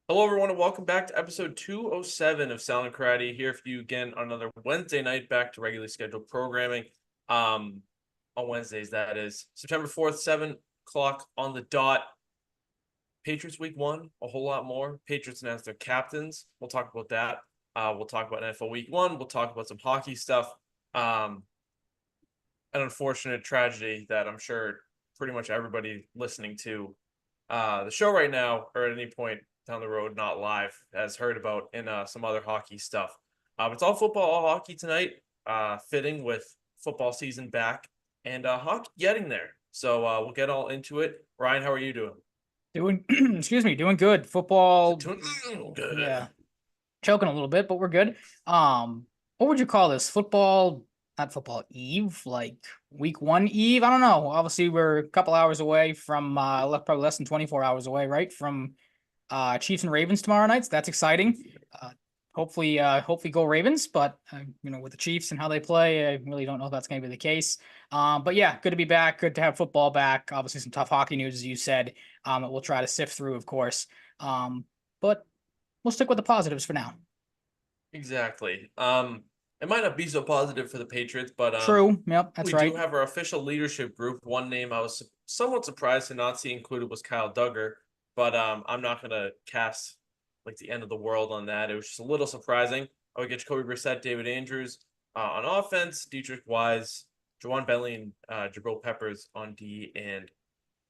Hello, everyone, and welcome back to episode 207 of Salvaggio and Cratty. Here for you again on another Wednesday night, back to regularly scheduled programming. On Wednesdays, that is September 4th, 7 o'clock on the dot. Patriots week one, a whole lot more. Patriots announced their captains. We'll talk about that. We'll talk about NFL week one. We'll talk about some hockey stuff. An unfortunate tragedy that I'm sure pretty much everybody listening to the show right now, or at any point down the road, not live, has heard about in some other hockey stuff. But it's all football, all hockey tonight, fitting with football season back and hockey getting there. So we'll get all into it. Ryan, how are you doing? Doing, excuse me, doing good. Football, Doing good. yeah, choking a little bit, but we're good. What would you call this? Football, not football eve, like week one eve? I don't know. Obviously, we're a couple hours away from, probably less than 24 hours away, right? From Chiefs and Ravens tomorrow night. So that's exciting. Hopefully go Ravens. But with the Chiefs and how they play, I really don't know if that's going to be the case. But yeah, good to be back. Good to have football back. Obviously, some tough hockey news, as you said. That we'll try to sift through, of course. But we'll stick with the positives for now. Exactly. It might not be so positive for the Patriots, but True. Yep, that's we do right. have our official leadership group. One name I was somewhat surprised to not see included was Kyle Duggar, but I'm not gonna cast like the end of the world on that. It was just a little surprising. I would get Jacoby Brissett, David Andrews on offense, Dietrich Wise, Jawan Bentley, and Jabril Peppers on D, and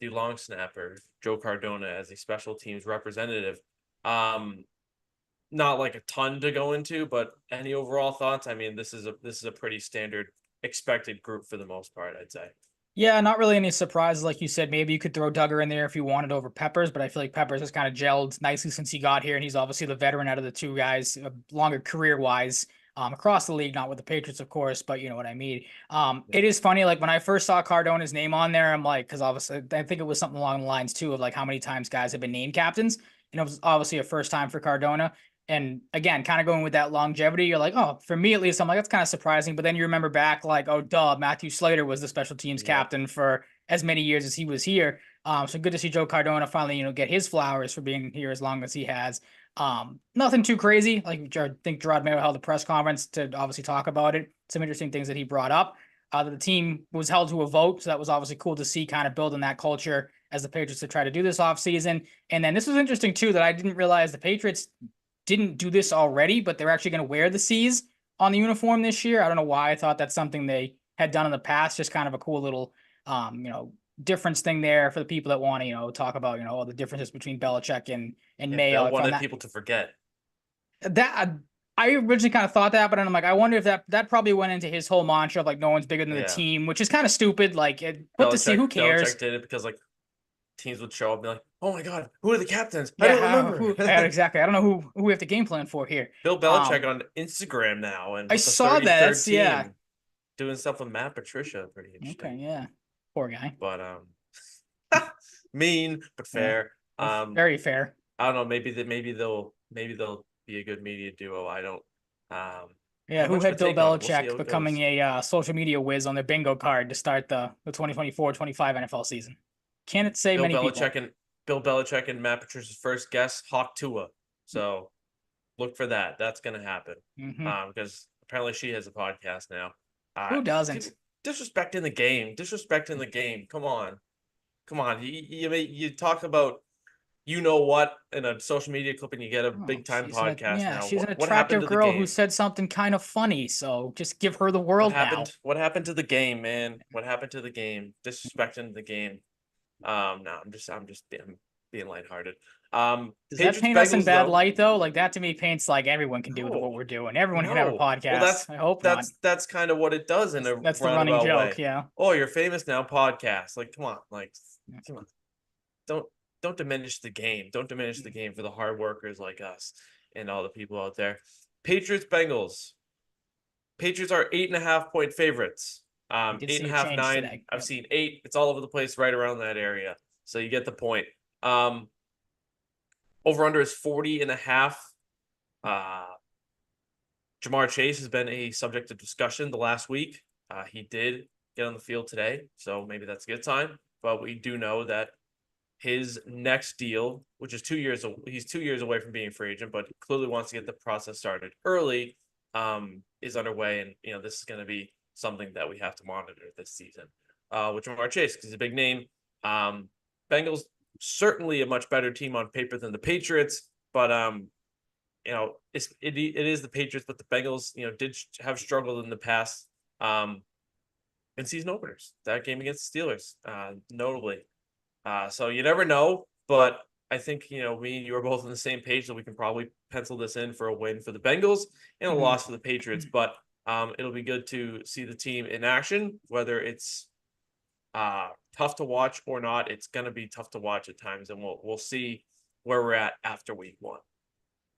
the long snapper Joe Cardona as a special teams representative. Um, Not like a ton to go into, but any overall thoughts? I mean, this is a pretty standard expected group for the most part, I'd say. Yeah, not really any surprises. Like you said, maybe you could throw Duggar in there if you wanted over Peppers, but I feel like Peppers has kind of gelled nicely since he got here, and he's obviously the veteran out of the two guys, longer career wise, across the league, not with the Patriots, of course, but you know what I mean. It is funny, like when I first saw Cardona's name on there, I'm like, because obviously I think it was something along the lines too of like how many times guys have been named captains, and it was obviously a first time for Cardona. And again, kind of going with that longevity, you're like, oh, for me at least, I'm like, that's kind of surprising. But then you remember back, like, oh, duh, Matthew Slater was the special teams Yep. captain for as many years as he was here. So good to see Joe Cardona finally, get his flowers for being here as long as he has. Nothing too crazy. Like I think Gerard Mayo held a press conference to obviously talk about it. Some interesting things that he brought up. That the team was held to a vote, so that was obviously cool to see, kind of building that culture as the Patriots to try to do this offseason. And then this was interesting too that I didn't realize the Patriots didn't do this already, but they're actually going to wear the C's on the uniform this year. I don't know why. I thought that's something they had done in the past. Just kind of a cool little, difference thing there for the people that want to, talk about, all the differences between Belichick and Yeah, Bell Mayo. I found wanted that people to forget. that I originally kind of thought that, but then I'm like, I wonder if that probably went into his whole mantra of like no one's bigger than the Yeah. team, which is kind of stupid. Like, put the C, who cares? Belichick did it because like teams would show up and be like, "Oh my God, who are the captains? I Yeah, don't remember." yeah, exactly. I don't know who we have to game plan for here. Bill Belichick on Instagram now and I with the saw that. 33rd That's yeah. team doing stuff with Matt Patricia. Pretty Okay, interesting. yeah. Poor guy. But mean but Yeah. fair. Very fair. I don't know. Maybe they'll be a good media duo. I don't Yeah, have who much of had a Bill take on it. We'll see Belichick how it becoming goes. a social media whiz on their bingo card to start the 2024-25 NFL season? Can it say Bill many people? Belichick and Bill Belichick and Matt Patricia's first guest, Hawk Tua. So look for that. That's gonna happen. Hmm. Because apparently she has a podcast now. Who People doesn't? disrespecting the game. Disrespecting the game. Come on. Come on. You talk about you know what in a social media clip and you get a Oh, big time podcast now. she's an What happened attractive to the girl who game? said something kind of funny. So just give her the What world now. happened? What happened to the game, man? What happened to the game? Disrespecting the game. No, I'm just being lighthearted. Does that Patriots paint us in Bengals bad though. light though? Like that to me paints like everyone can do No, what we're doing. Everyone can have a no. Well, podcast. I hope not. that's kind of what it does in a That's the running roundabout joke. way. Yeah. Oh, you're famous now, podcast. Like, come on. Don't don't diminish the game. Don't diminish the game for the hard workers like us and all the people out there. Patriots Bengals. Patriots are 8.5 point favorites. I did Eight and see a a half, change 9. today. I've Yep. seen 8. It's all over the place, right around that area. So you get the point. Over under is 40 and a half. Uh, Jamar Chase has been a subject of discussion the last week. He did get on the field today, so maybe that's a good time. But we do know that his next deal, which is 2 years, he's 2 years away from being a free agent, but clearly wants to get the process started early, is underway. And, this is going to be something that we have to monitor this season, with Jamar Chase, because he's a big name. Bengals, certainly a much better team on paper than the Patriots, but, it is the Patriots, but the Bengals, did have struggled in the past, in season openers. That game against the Steelers, notably. So you never know, but I think, me and you are both on the same page that we can probably pencil this in for a win for the Bengals and a loss for the Patriots. But it'll be good to see the team in action, whether it's tough to watch or not. It's going to be tough to watch at times, and we'll see where we're at after week 1.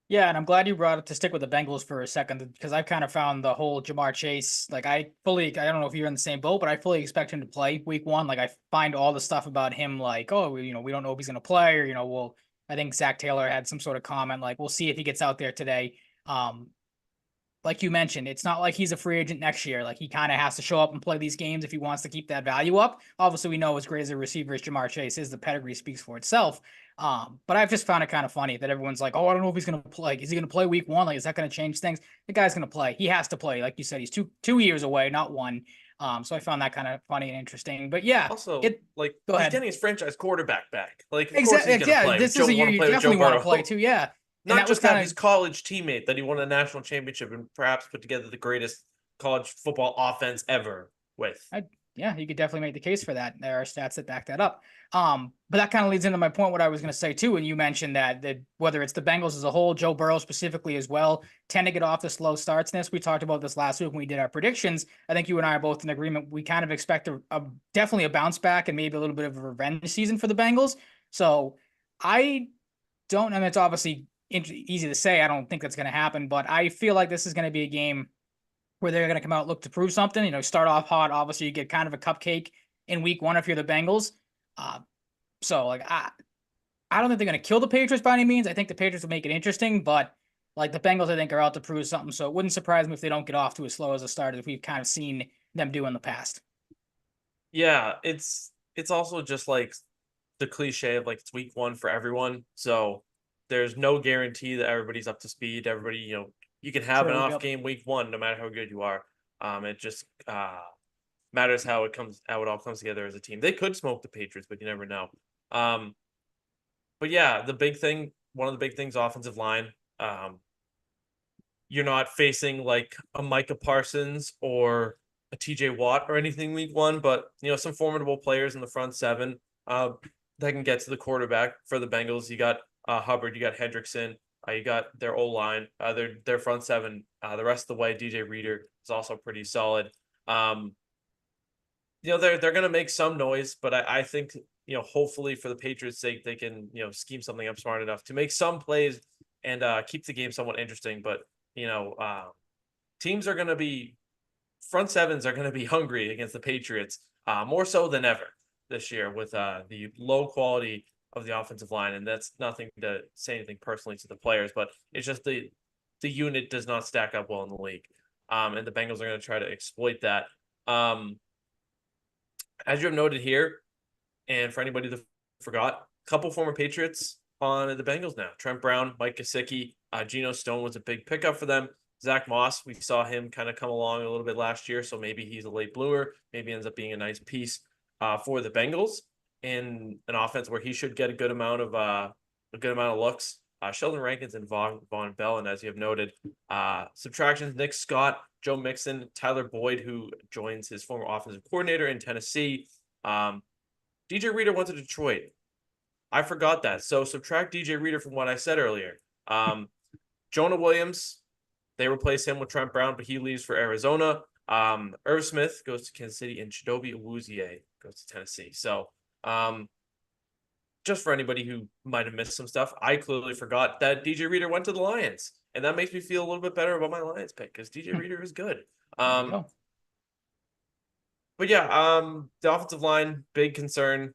Yeah, and I'm glad you brought it to stick with the Bengals for a second, because I've kind of found the whole Jamar Chase, like I don't know if you're in the same boat, but I fully expect him to play week 1. Like I find all the stuff about him like, oh, we don't know if he's going to play, or, I think Zach Taylor had some sort of comment like, we'll see if he gets out there today. Like you mentioned, it's not like he's a free agent next year. Like he kind of has to show up and play these games if he wants to keep that value up. Obviously, we know as great as a receiver as Jamar Chase is, the pedigree speaks for itself. But I've just found it kind of funny that everyone's like, oh, I don't know if he's going to play. Like, is he going to play week 1? Like, is that going to change things? The guy's going to play. He has to play. Like you said, he's two years away, not 1. So I found that kind of funny and interesting. But yeah, Also, go he's ahead. getting his franchise quarterback back. Like, of course Exactly. he's going to play. This is a year you definitely want to play too. Yeah. And Not just kind of his college teammate that he won a national championship and perhaps put together the greatest college football offense ever with. Yeah, you could definitely make the case for that. There are stats that back that up. But that kind of leads into my point, what I was going to say too. And you mentioned that whether it's the Bengals as a whole, Joe Burrow specifically as well, tend to get off the slow starts. And we talked about this last week when we did our predictions. I think you and I are both in agreement. We kind of expect definitely a bounce back and maybe a little bit of a revenge season for the Bengals. So I mean, it's obviously easy to say. I don't think that's going to happen, but I feel like this is going to be a game where they're going to come out, look to prove something, start off hot. Obviously you get kind of a cupcake in week 1 if you're the Bengals. So like, I don't think they're going to kill the Patriots by any means. I think the Patriots will make it interesting, but like the Bengals, I think are out to prove something. So it wouldn't surprise me if they don't get off to as slow as a start as we've kind of seen them do in the past. Yeah. It's also just like the cliche of like, it's week 1 for everyone. So there's no guarantee that everybody's up to speed. Everybody, you can have an off game week 1, no matter how good you are. It just matters how it all comes together as a team. They could smoke the Patriots, but you never know. But yeah, one of the big things, offensive line. You're not facing like a Micah Parsons or a TJ Watt or anything week 1, but some formidable players in the front 7 that can get to the quarterback for the Bengals. You got Hubbard, you got Hendrickson, you got their O-line, their front 7, the rest of the way. DJ Reader is also pretty solid. They're going to make some noise, but I think, hopefully for the Patriots' sake, they can, scheme something up smart enough to make some plays and keep the game somewhat interesting. But, teams are going to be, front 7s are going to be hungry against the Patriots, more so than ever this year with the low quality of the offensive line. And that's nothing to say anything personally to the players, but it's just the unit does not stack up well in the league. And the Bengals are going to try to exploit that. As you have noted here, and for anybody that forgot, a couple former Patriots on the Bengals now. Trent Brown, Mike Gesicki, Geno Stone was a big pickup for them. Zach Moss, we saw him kind of come along a little bit last year, so maybe he's a late bloomer. Maybe ends up being a nice piece for the Bengals in an offense where he should get a good amount of looks. Sheldon Rankins and Von Bell, and as you have noted, subtractions: Nick Scott, Joe Mixon, Tyler Boyd, who joins his former offensive coordinator in Tennessee. DJ Reader went to Detroit. I forgot that. So subtract DJ Reader from what I said earlier. Jonah Williams, they replace him with Trent Brown, but he leaves for Arizona. Irv Smith goes to Kansas City, and Chidobe Awuzie goes to Tennessee. So just for anybody who might have missed some stuff, I clearly forgot that DJ Reader went to the Lions. And that makes me feel a little bit better about my Lions pick because DJ Reader is good. But yeah, the offensive line, big concern.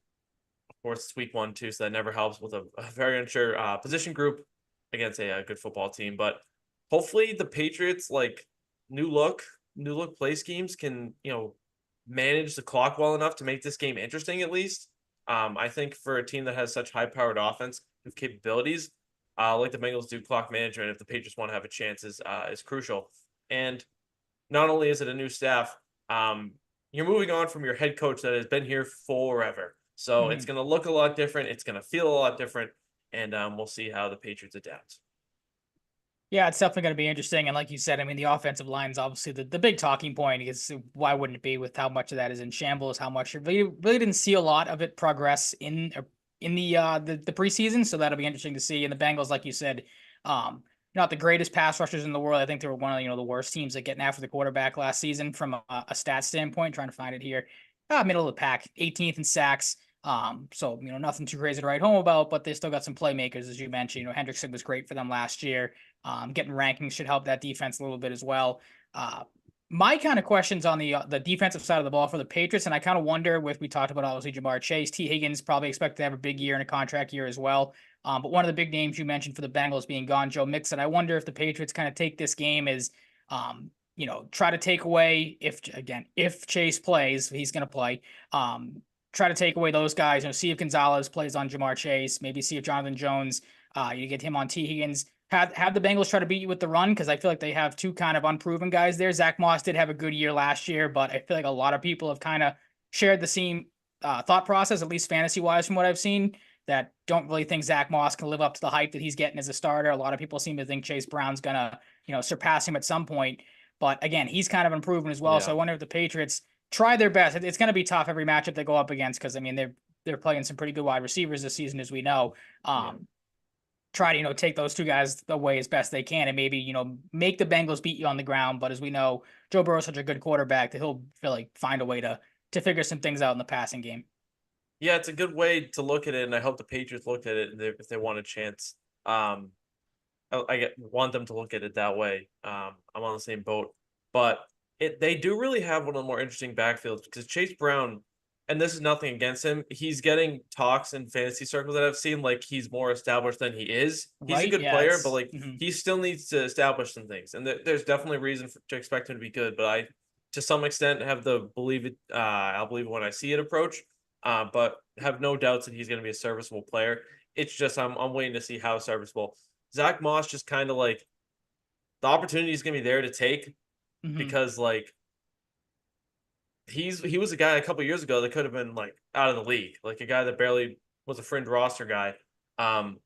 Of course, it's week 1 too, so that never helps with a very unsure position group against a good football team. But hopefully the Patriots, like new look play schemes, can manage the clock well enough to make this game interesting at least. I think for a team that has such high-powered offense with capabilities, like the Bengals do, clock management, if the Patriots want to have a chance, is crucial. And not only is it a new staff, um, you're moving on from your head coach that has been here forever. So it's Mhm. going to look a lot different. It's going to feel a lot different. And we'll see how the Patriots adapt. Yeah, it's definitely going to be interesting. And like you said, I mean, the offensive line is obviously the big talking point. Is why wouldn't it be with how much of that is in shambles? How much really didn't see a lot of it progress in the preseason. So that'll be interesting to see. And the Bengals, like you said, not the greatest pass rushers in the world. I think they were one of the worst teams at getting after the quarterback last season from a stat standpoint. Trying to find it here, middle of the pack, 18th in sacks. So nothing too crazy to write home about, but they still got some playmakers, as you mentioned. Hendrickson was great for them last year. Getting rankings should help that defense a little bit as well. My kind of questions on the defensive side of the ball for the Patriots, and I kind of wonder we talked about obviously Jamar Chase, T. Higgins probably expect to have a big year and a contract year as well. But one of the big names you mentioned for the Bengals being gone, Joe Mixon. I wonder if the Patriots kind of take this game as try to take away if Chase plays, he's going to play. Try to take away those guys. See if Gonzalez plays on Jamar Chase. Maybe see if Jonathan Jones. You get him on T. Higgins. Have the Bengals try to beat you with the run because I feel like they have two kind of unproven guys there. Zach Moss did have a good year last year, but I feel like a lot of people have kind of shared the same thought process, at least fantasy wise, from what I've seen. That don't really think Zach Moss can live up to the hype that he's getting as a starter. A lot of people seem to think Chase Brown's gonna surpass him at some point. But again, he's kind of improving as well. So Yeah. I wonder if the Patriots try their best. It's going to be tough every matchup they go up against because I mean they're playing some pretty good wide receivers this season, as we know. Yeah. Try to take those two guys away as best they can and maybe make the Bengals beat you on the ground. But as we know, Joe Burrow's such a good quarterback that he'll really find a way to figure some things out in the passing game. Yeah, it's a good way to look at it, and I hope the Patriots looked at it if they want a chance. Want them to look at it that way. I'm on the same boat, but they do really have one of the more interesting backfields because Chase Brown, and this is nothing against him, he's getting talks in fantasy circles that I've seen like he's more established than he is. He's a Right? good Yeah, player, but it's like he still needs to establish some things, and there's definitely reason to expect him to be good. But I, to some extent, have the believe it. I'll believe it when I see it approach. But have no doubts that he's going to be a serviceable player. It's just I'm waiting to see how serviceable. Zach Moss just kind of like the opportunity is going to be there to take mhm. because like he was a guy a couple years ago that could have been like out of the league, like a guy that barely was a fringe roster guy. Um,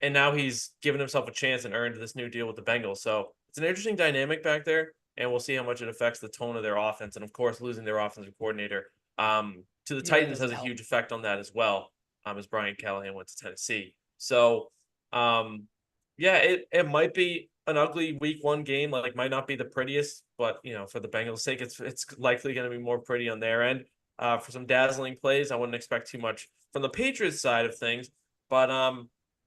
and now he's given himself a chance and earned this new deal with the Bengals. So it's an interesting dynamic back there, and we'll see how much it affects the tone of their offense. And of course, losing their offensive coordinator to the Yeah, it Titans has doesn't a help. huge effect on that as well. As Brian Callahan went to Tennessee, so um, yeah, it might be an ugly week one game. Like might not be the prettiest, but for the Bengals' sake, it's likely going to be more pretty on their end. For some dazzling plays, I wouldn't expect too much from the Patriots side of things, but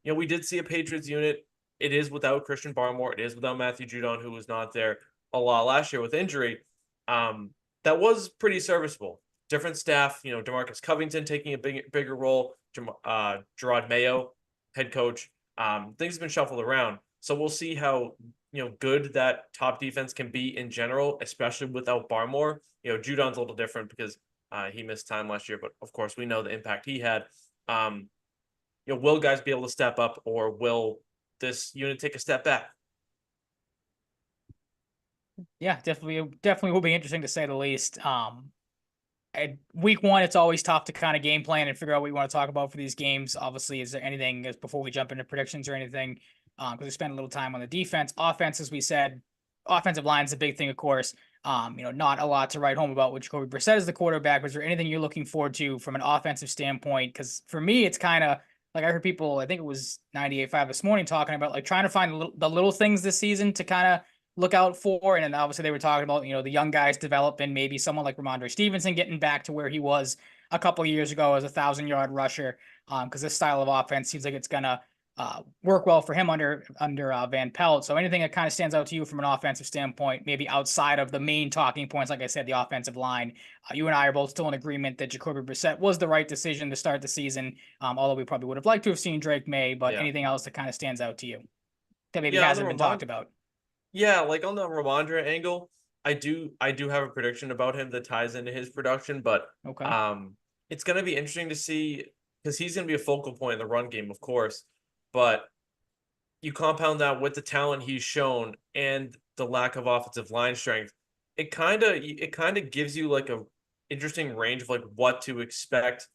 we did see a Patriots unit. It is without Christian Barmore. It is without Matthew Judon, who was not there a lot last year with injury. Um, that was pretty serviceable. Different staff, Demarcus Covington taking a bigger role, Gerard Mayo, head coach. Things have been shuffled around. So we'll see how good that top defense can be in general, especially without Barmore. Judon's a little different because he missed time last year, but of course we know the impact he had. Um, will guys be able to step up, or will this unit take a step back? Yeah, definitely will be interesting to say the least. At week one, it's always tough to kind of game plan and figure out what you want to talk about for these games. Obviously, is there anything before we jump into predictions or anything? Because we spent a little time on the defense, offense, as we said, offensive line is a big thing, of course. Not a lot to write home about with Jacoby Brissett as the quarterback. Was there anything you're looking forward to from an offensive standpoint? Because for me, it's kind of like I heard people, I think it was 98.5 this morning, talking about like trying to find the little things this season to kind of look out for. And then obviously they were talking about, the young guys developing, maybe someone like Ramondre Stevenson getting back to where he was a couple of years ago as a 1,000-yard rusher. Because this style of offense seems like it's gonna work well for him under Van Pelt. So anything that kind of stands out to you from an offensive standpoint, maybe outside of the main talking points, like I said, the offensive line. You and I are both still in agreement that Jacoby Brissett was the right decision to start the season. Although we probably would have liked to have seen Drake May, but Yeah. anything else that kind of stands out to you that maybe Yeah, on the hasn't been talked Ramon about? Yeah, like on the Ramondre angle, I do have a prediction about him that ties into his production, but Okay. um it's going to be interesting to see because he's going to be a focal point in the run game, of course. But you compound that with the talent he's shown and the lack of offensive line strength, it kind of gives you like a interesting range of like what to expect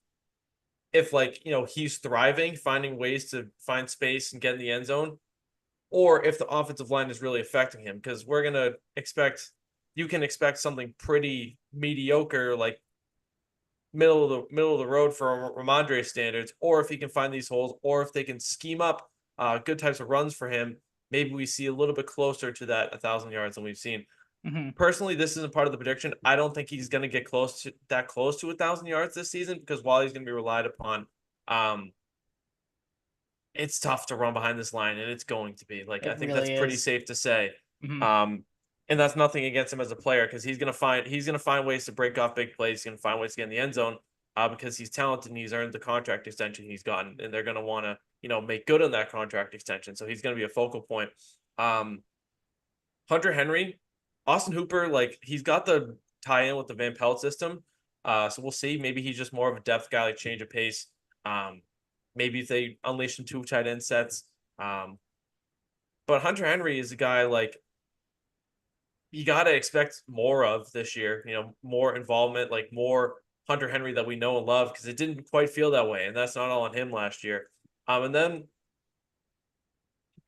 if like he's thriving, finding ways to find space and get in the end zone, or if the offensive line is really affecting him. Because you can expect something pretty mediocre, like middle of the road for Ramondre standards, or if he can find these holes, or if they can scheme up good types of runs for him, maybe we see a little bit closer to that 1,000 yards than we've seen. Hmm. Personally, this isn't part of the prediction. I don't think he's going to get close to 1,000 yards this season because while he's going to be relied upon, um, it's tough to run behind this line, and it's going to be like I It think that's really pretty is. safe to say. Hmm. Um, and that's nothing against him as a player because he's gonna find ways to break off big plays. He's gonna find ways to get in the end zone, because he's talented and he's earned the contract extension he's gotten, and they're gonna want to make good on that contract extension. So he's gonna be a focal point. Um, Hunter Henry, Austin Hooper, like he's got the tie in with the Van Pelt system. So we'll see. Maybe he's just more of a depth guy, like change of pace. Um, maybe if they unleash some two tight end sets. Um, but Hunter Henry is a guy like you got to expect more of this year. More involvement, like more Hunter Henry that we know and love because it didn't quite feel that way, and that's not all on him last year. And then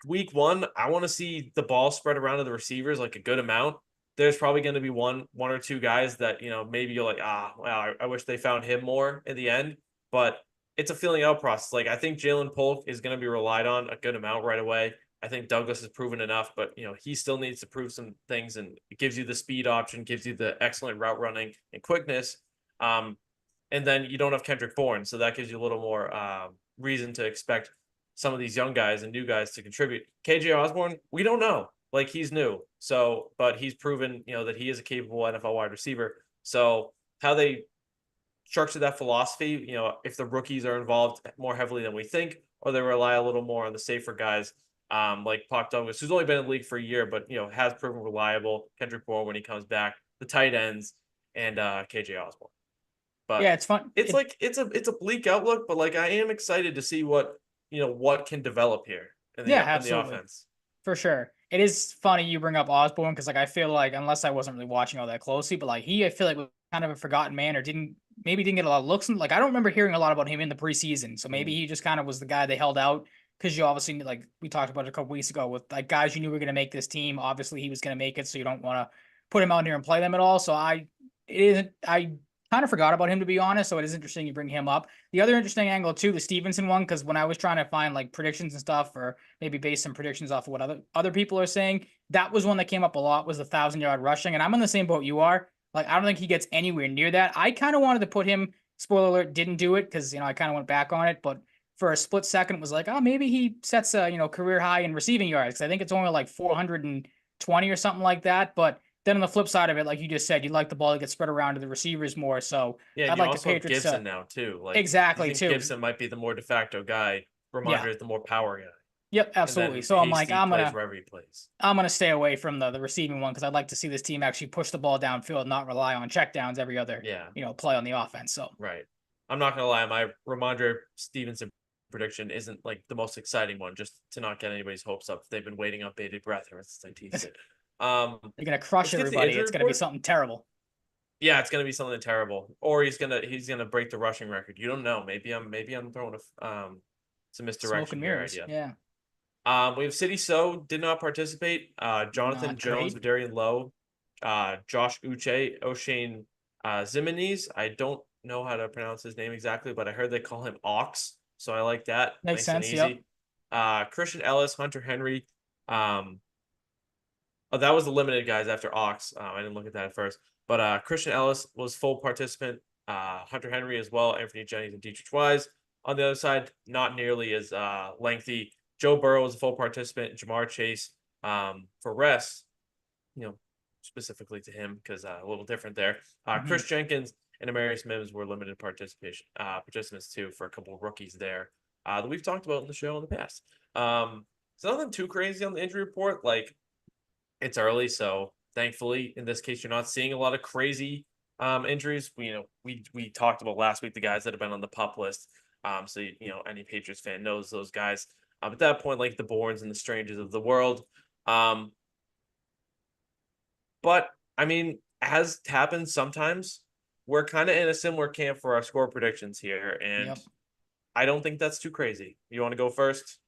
week one, I want to see the ball spread around to the receivers like a good amount. There's probably going to be one or two guys that maybe you're like, well, I wish they found him more in the end. But it's a feeling out process. Like I think Jalen Polk is going to be relied on a good amount right away. I think Douglas has proven enough, but he still needs to prove some things, and it gives you the speed option, gives you the excellent route running and quickness. And then you don't have Kendrick Bourne, so that gives you a little more reason to expect some of these young guys and new guys to contribute. KJ Osborne, we don't know. Like he's new. So, but he's proven, that he is a capable NFL wide receiver. So how they structure that philosophy, if the rookies are involved more heavily than we think, or they rely a little more on the safer guys, like Pop Douglas, who's only been in the league for a year, but has proven reliable. Kendrick Bourne when he comes back, the tight ends, and KJ Osborne. Yeah, But it's fun. it's like it's a bleak outlook, but like I am excited to see what can develop here in Yeah, the absolutely. offense. For sure. It is funny you bring up Osborne because like I feel like unless I wasn't really watching all that closely, but like I feel like was kind of a forgotten man or didn't get a lot of looks. Like I don't remember hearing a lot about him in the preseason. So maybe Mm. he just kind of was the guy they held out because you obviously like we talked about it a couple weeks ago with like guys you knew were gonna make this team. Obviously he was gonna make it, so you don't want to put him out here and play them at all. So I kind of forgot about him to be honest. So it is interesting you bring him up. The other interesting angle too, the Stevenson one, because when I was trying to find like predictions and stuff, or maybe base some predictions off of what other people are saying, that was one that came up a lot was the 1,000 yard rushing, and I'm on the same boat you are. Like I don't think he gets anywhere near that. I kind of wanted to put him. Spoiler alert, didn't do it because I kind of went back on it, but for a split second was like, oh, maybe he sets a career high in receiving yards. 'Cause I think it's only like 420 or something like that, but then on the flip side of it, like you just said, you'd like the ball to get spread around to the receivers more. So Yeah, and I'd you like the also have Patriots Gibson to now too. Like you exactly think too. Gibson might be the more de facto guy. Yeah. Ramondre is the more power guy, Yep. and Absolutely. then So I'm like, Hasty plays wherever he plays. I'm gonna stay away from the receiving one because I'd like to see this team actually push the ball downfield, not rely on checkdowns every other Yeah, play on the offense. So right. I'm not gonna lie, my Ramondre Stevenson prediction isn't like the most exciting one. Just to not get anybody's hopes up. They've been waiting on bated breath ever since I teased it. Um, you're gonna crush let's get to the everybody. injury It's gonna be report. something terrible. Yeah, it's gonna be something terrible, or he's gonna break the rushing record. You don't know. Maybe I'm throwing some Smoke misdirection and here mirrors. idea. Yeah. We have City So did not participate. Jonathan Not Jones, great. Vidarian Lowe, Josh Uche, O'Shane Zimenez. I don't know how to pronounce his name exactly, but I heard they call him Ox, so I like that. Makes Nice and sense. Yep. easy. Christian Ellis, Hunter Henry. Oh, that was the limited guys after Ox. I didn't look at that at first, but Christian Ellis was full participant. Hunter Henry as well. Anthony Jennings and Dietrich Wise. On the other side, not nearly as lengthy. Joe Burrow was a full participant. Jamar Chase for rest, you know, specifically to him because a little different there. Hmm. Chris Jenkins and Amarius Mims were limited participants too for a couple of rookies there that we've talked about in the show in the past. So nothing too crazy on the injury report. Like it's early, so thankfully in this case you're not seeing a lot of crazy Injuries, we talked about last week the guys that have been on the pup list. So any Patriots fan knows those guys. At that point, like the Bournes and the Strangers of the world. Um, but I mean, as happens sometimes, we're kind of in a similar camp for our score predictions here, and Yep. I don't think that's too crazy. You want to go first?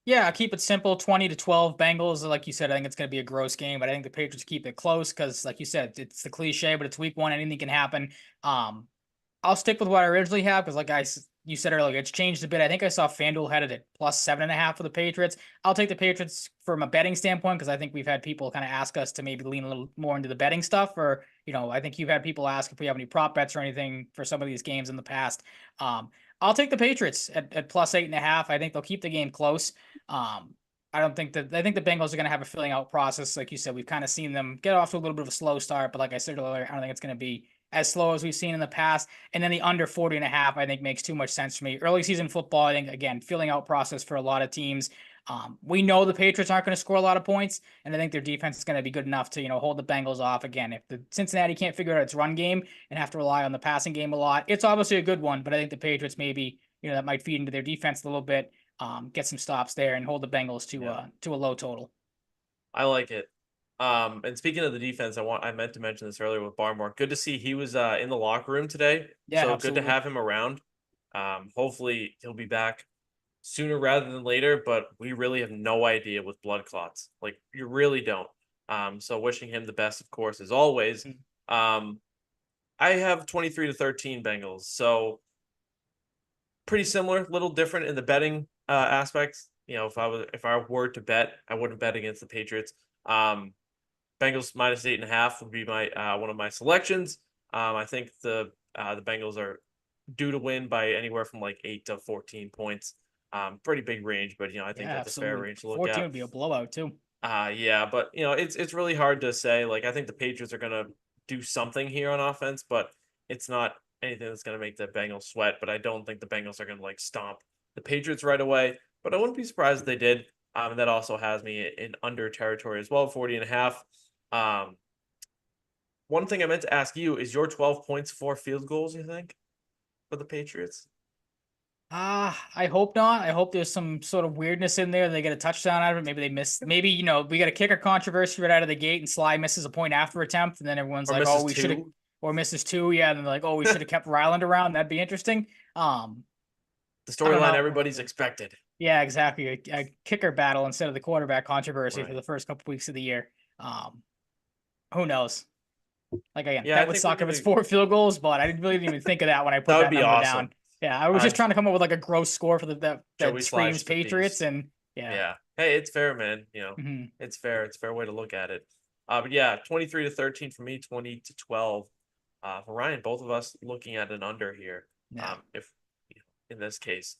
Yeah, I'll keep it simple. 20-12 Bengals. Like you said, I think it's going to be a gross game, but I think the Patriots keep it close because, like you said, it's the cliche, but it's week one. Anything can happen. Um, I'll stick with what I originally have because, you said earlier, it's changed a bit. I think I saw FanDuel had it at +7.5 for the Patriots. I'll take the Patriots from a betting standpoint because I think we've had people kind of ask us to maybe lean a little more into the betting stuff. Or, I think you've had people ask if we have any prop bets or anything for some of these games in the past. I'll take the Patriots at +8.5. I think they'll keep the game close. Um, I think the Bengals are going to have a filling out process. Like you said, we've kind of seen them get off to a little bit of a slow start, but like I said earlier, I don't think it's going to be as slow as we've seen in the past. And then the under 40.5, I think makes too much sense for me. Early season football, I think, again, filling out process for a lot of teams. We know the Patriots aren't going to score a lot of points, and I think their defense is going to be good enough to, hold the Bengals off. Again, if the Cincinnati can't figure out its run game and have to rely on the passing game a lot, it's obviously a good one, but I think the Patriots maybe, that might feed into their defense a little bit, get some stops there and hold the Bengals to a low total. I like it. And speaking of the defense, I meant to mention this earlier with Barmore. Good to see he was in the locker room today. Yeah, So good to absolutely. have him around. Hopefully he'll be back sooner rather than later, but we really have no idea with blood clots. Like you really don't. So wishing him the best, of course, as always. Mhm. Um, I have 23-13 Bengals. So pretty similar, little different in the betting aspects. If I were to bet, I wouldn't bet against the Patriots. Um, Bengals -8.5 would be my one of my selections. I think the Bengals are due to win by anywhere from like 8 to 14 points. Pretty big range, but I think Yeah, that's a fair absolutely. range to look 14 at. would be a blowout too. Yeah, but it's really hard to say. Like I think the Patriots are gonna do something here on offense, but it's not anything that's gonna make the Bengals sweat. But I don't think the Bengals are gonna like stomp the Patriots right away. But I wouldn't be surprised if they did. And that also has me in under territory as well, 40.5. Um, one thing I meant to ask you is your 12 points for field goals, you think, for the Patriots? I hope not. I hope there's some sort of weirdness in there. They get a touchdown out of it. Maybe they miss. Maybe we got a kicker controversy right out of the gate, and Sly misses a point after attempt, and then everyone's Or like, "Oh, misses we should have," two? or misses two. Yeah, and they're like, "Oh, we should have kept Ryland around. That'd be interesting." Um, The I don't storyline know. everybody's expected. Yeah, exactly. A kicker battle instead of the quarterback controversy for Right. the first couple weeks of the year. Um, who knows? Like again, Yeah, I that would think we're suck if it's gonna. 4 field goals, but I didn't even think of that when I That put would that be number awesome. down. Yeah, I was Uh, just trying to come up with like a gross score for that Joey screams Slye's the Patriots, beast. and yeah. Yeah. Hey, it's fair, man. Hmm. It's fair. It's a fair way to look at it. But yeah, 23-13 for me, 20-12. For Ryan, both of us looking at an under here. Yeah. If in this case.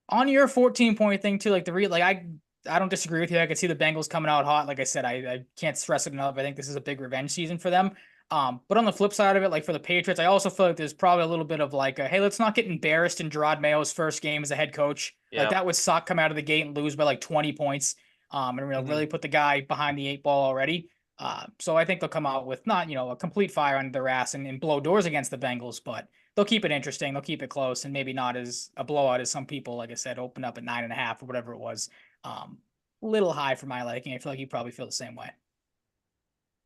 On your 14-point thing too, like I don't disagree with you. I could see the Bengals coming out hot. Like I said, I can't stress it enough. I think this is a big revenge season for them. But on the flip side of it, like for the Patriots, I also feel like there's probably a little bit of like, hey, let's not get embarrassed in Gerard Mayo's first game as a head coach. Like Yeah. that would suck. Come out of the gate and lose by like 20 points. And Hmm. really put the guy behind the eight ball already. So I think they'll come out with not a complete fire under their ass and blow doors against the Bengals, but they'll keep it interesting. They'll keep it close and maybe not as a blowout as some people, like I said, opened up at 9.5 or whatever it was. Little high for my liking. I feel like you probably feel the same way.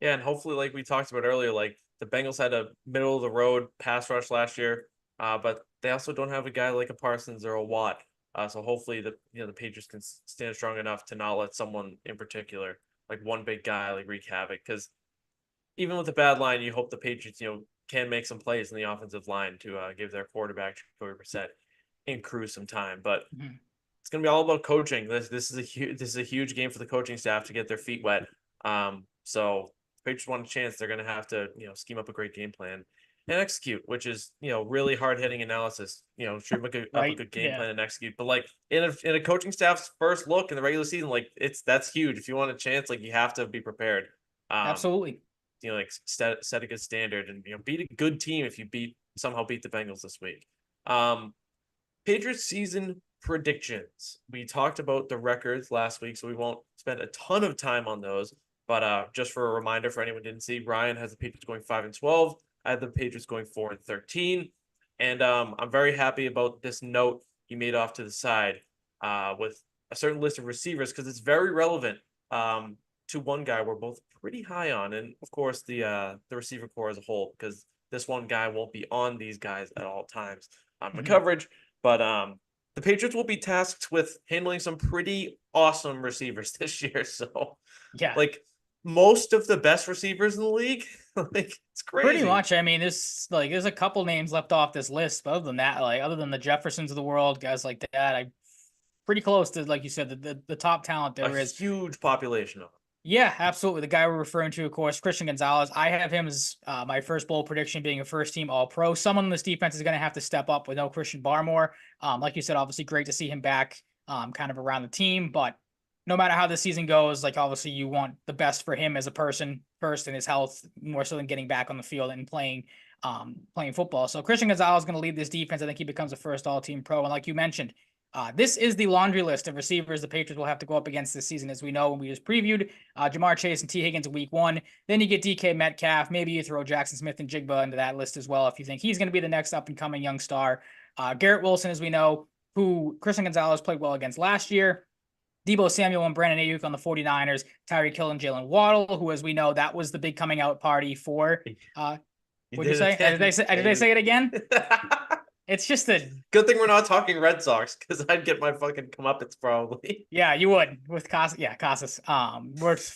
Yeah, and hopefully, like we talked about earlier, like the Bengals had a middle of the road pass rush last year, but they also don't have a guy like a Parsons or a Watt. So hopefully the Patriots can stand strong enough to not let someone in particular, like one big guy, like wreak havoc. Because even with the bad line, you hope the Patriots, can make some plays in the offensive line to give their quarterback Jacoby Brissett and crew some time. But Mhm. it's gonna be all about coaching. This is a huge game for the coaching staff to get their feet wet. So if Patriots want a chance, they're gonna have to scheme up a great game plan and execute, which is really hard hitting analysis. Stream up a Right? good game Yeah, plan and execute. But like in a coaching staff's first look in the regular season, like that's huge. If you want a chance, like you have to be prepared. Um, absolutely. like set a good standard and beat a good team if you somehow beat the Bengals this week. Um, Patriots season predictions. We talked about the records last week, so we won't spend a ton of time on those. But just for a reminder for anyone who didn't see, Ryan has the Patriots going 5-12. I had the Patriots going 4-13. And I'm very happy about this note he made off to the side with a certain list of receivers because it's very relevant to one guy we're both pretty high on, and of course the receiver core as a whole, because this one guy won't be on these guys at all times the coverage. But the Patriots will be tasked with handling some pretty awesome receivers this year. So Yeah. like most of the best receivers in the league. Like it's crazy. Pretty much. I mean, there's a couple names left off this list, but other than that, like other than the Jeffersons of the world, guys like that, I pretty close to, like you said, the top talent there is. Huge population of them. Yeah, absolutely. The guy we're referring to, of course, Christian Gonzalez. I have him as my first bold prediction being a first-team All-Pro. Someone on this defense is going to have to step up with no Christian Barmore. Like you said, obviously great to see him back kind of around the team. But no matter how the season goes, like obviously you want the best for him as a person first and his health, more so than getting back on the field and playing football. So Christian Gonzalez is going to lead this defense. I think he becomes a first All-Team Pro. And like you mentioned, this is the laundry list of receivers the Patriots will have to go up against this season, as we know when we just previewed. Jamar Chase and T. Higgins in week 1. Then you get DK Metcalf. Maybe you throw Jackson Smith and Jigba into that list as well if you think he's going to be the next up-and-coming young star. Garrett Wilson, as we know, who Christian Gonzalez played well against last year. Deebo Samuel and Brandon Ayuk on the 49ers. Tyreek Hill and Jalen Waddle, who, as we know, that was the big coming out party for. What'd you say? Did they say it again? It's just a good thing we're not talking Red Sox, because I'd get my fucking comeuppance probably. Yeah, you would with Casas. Yeah, Casas.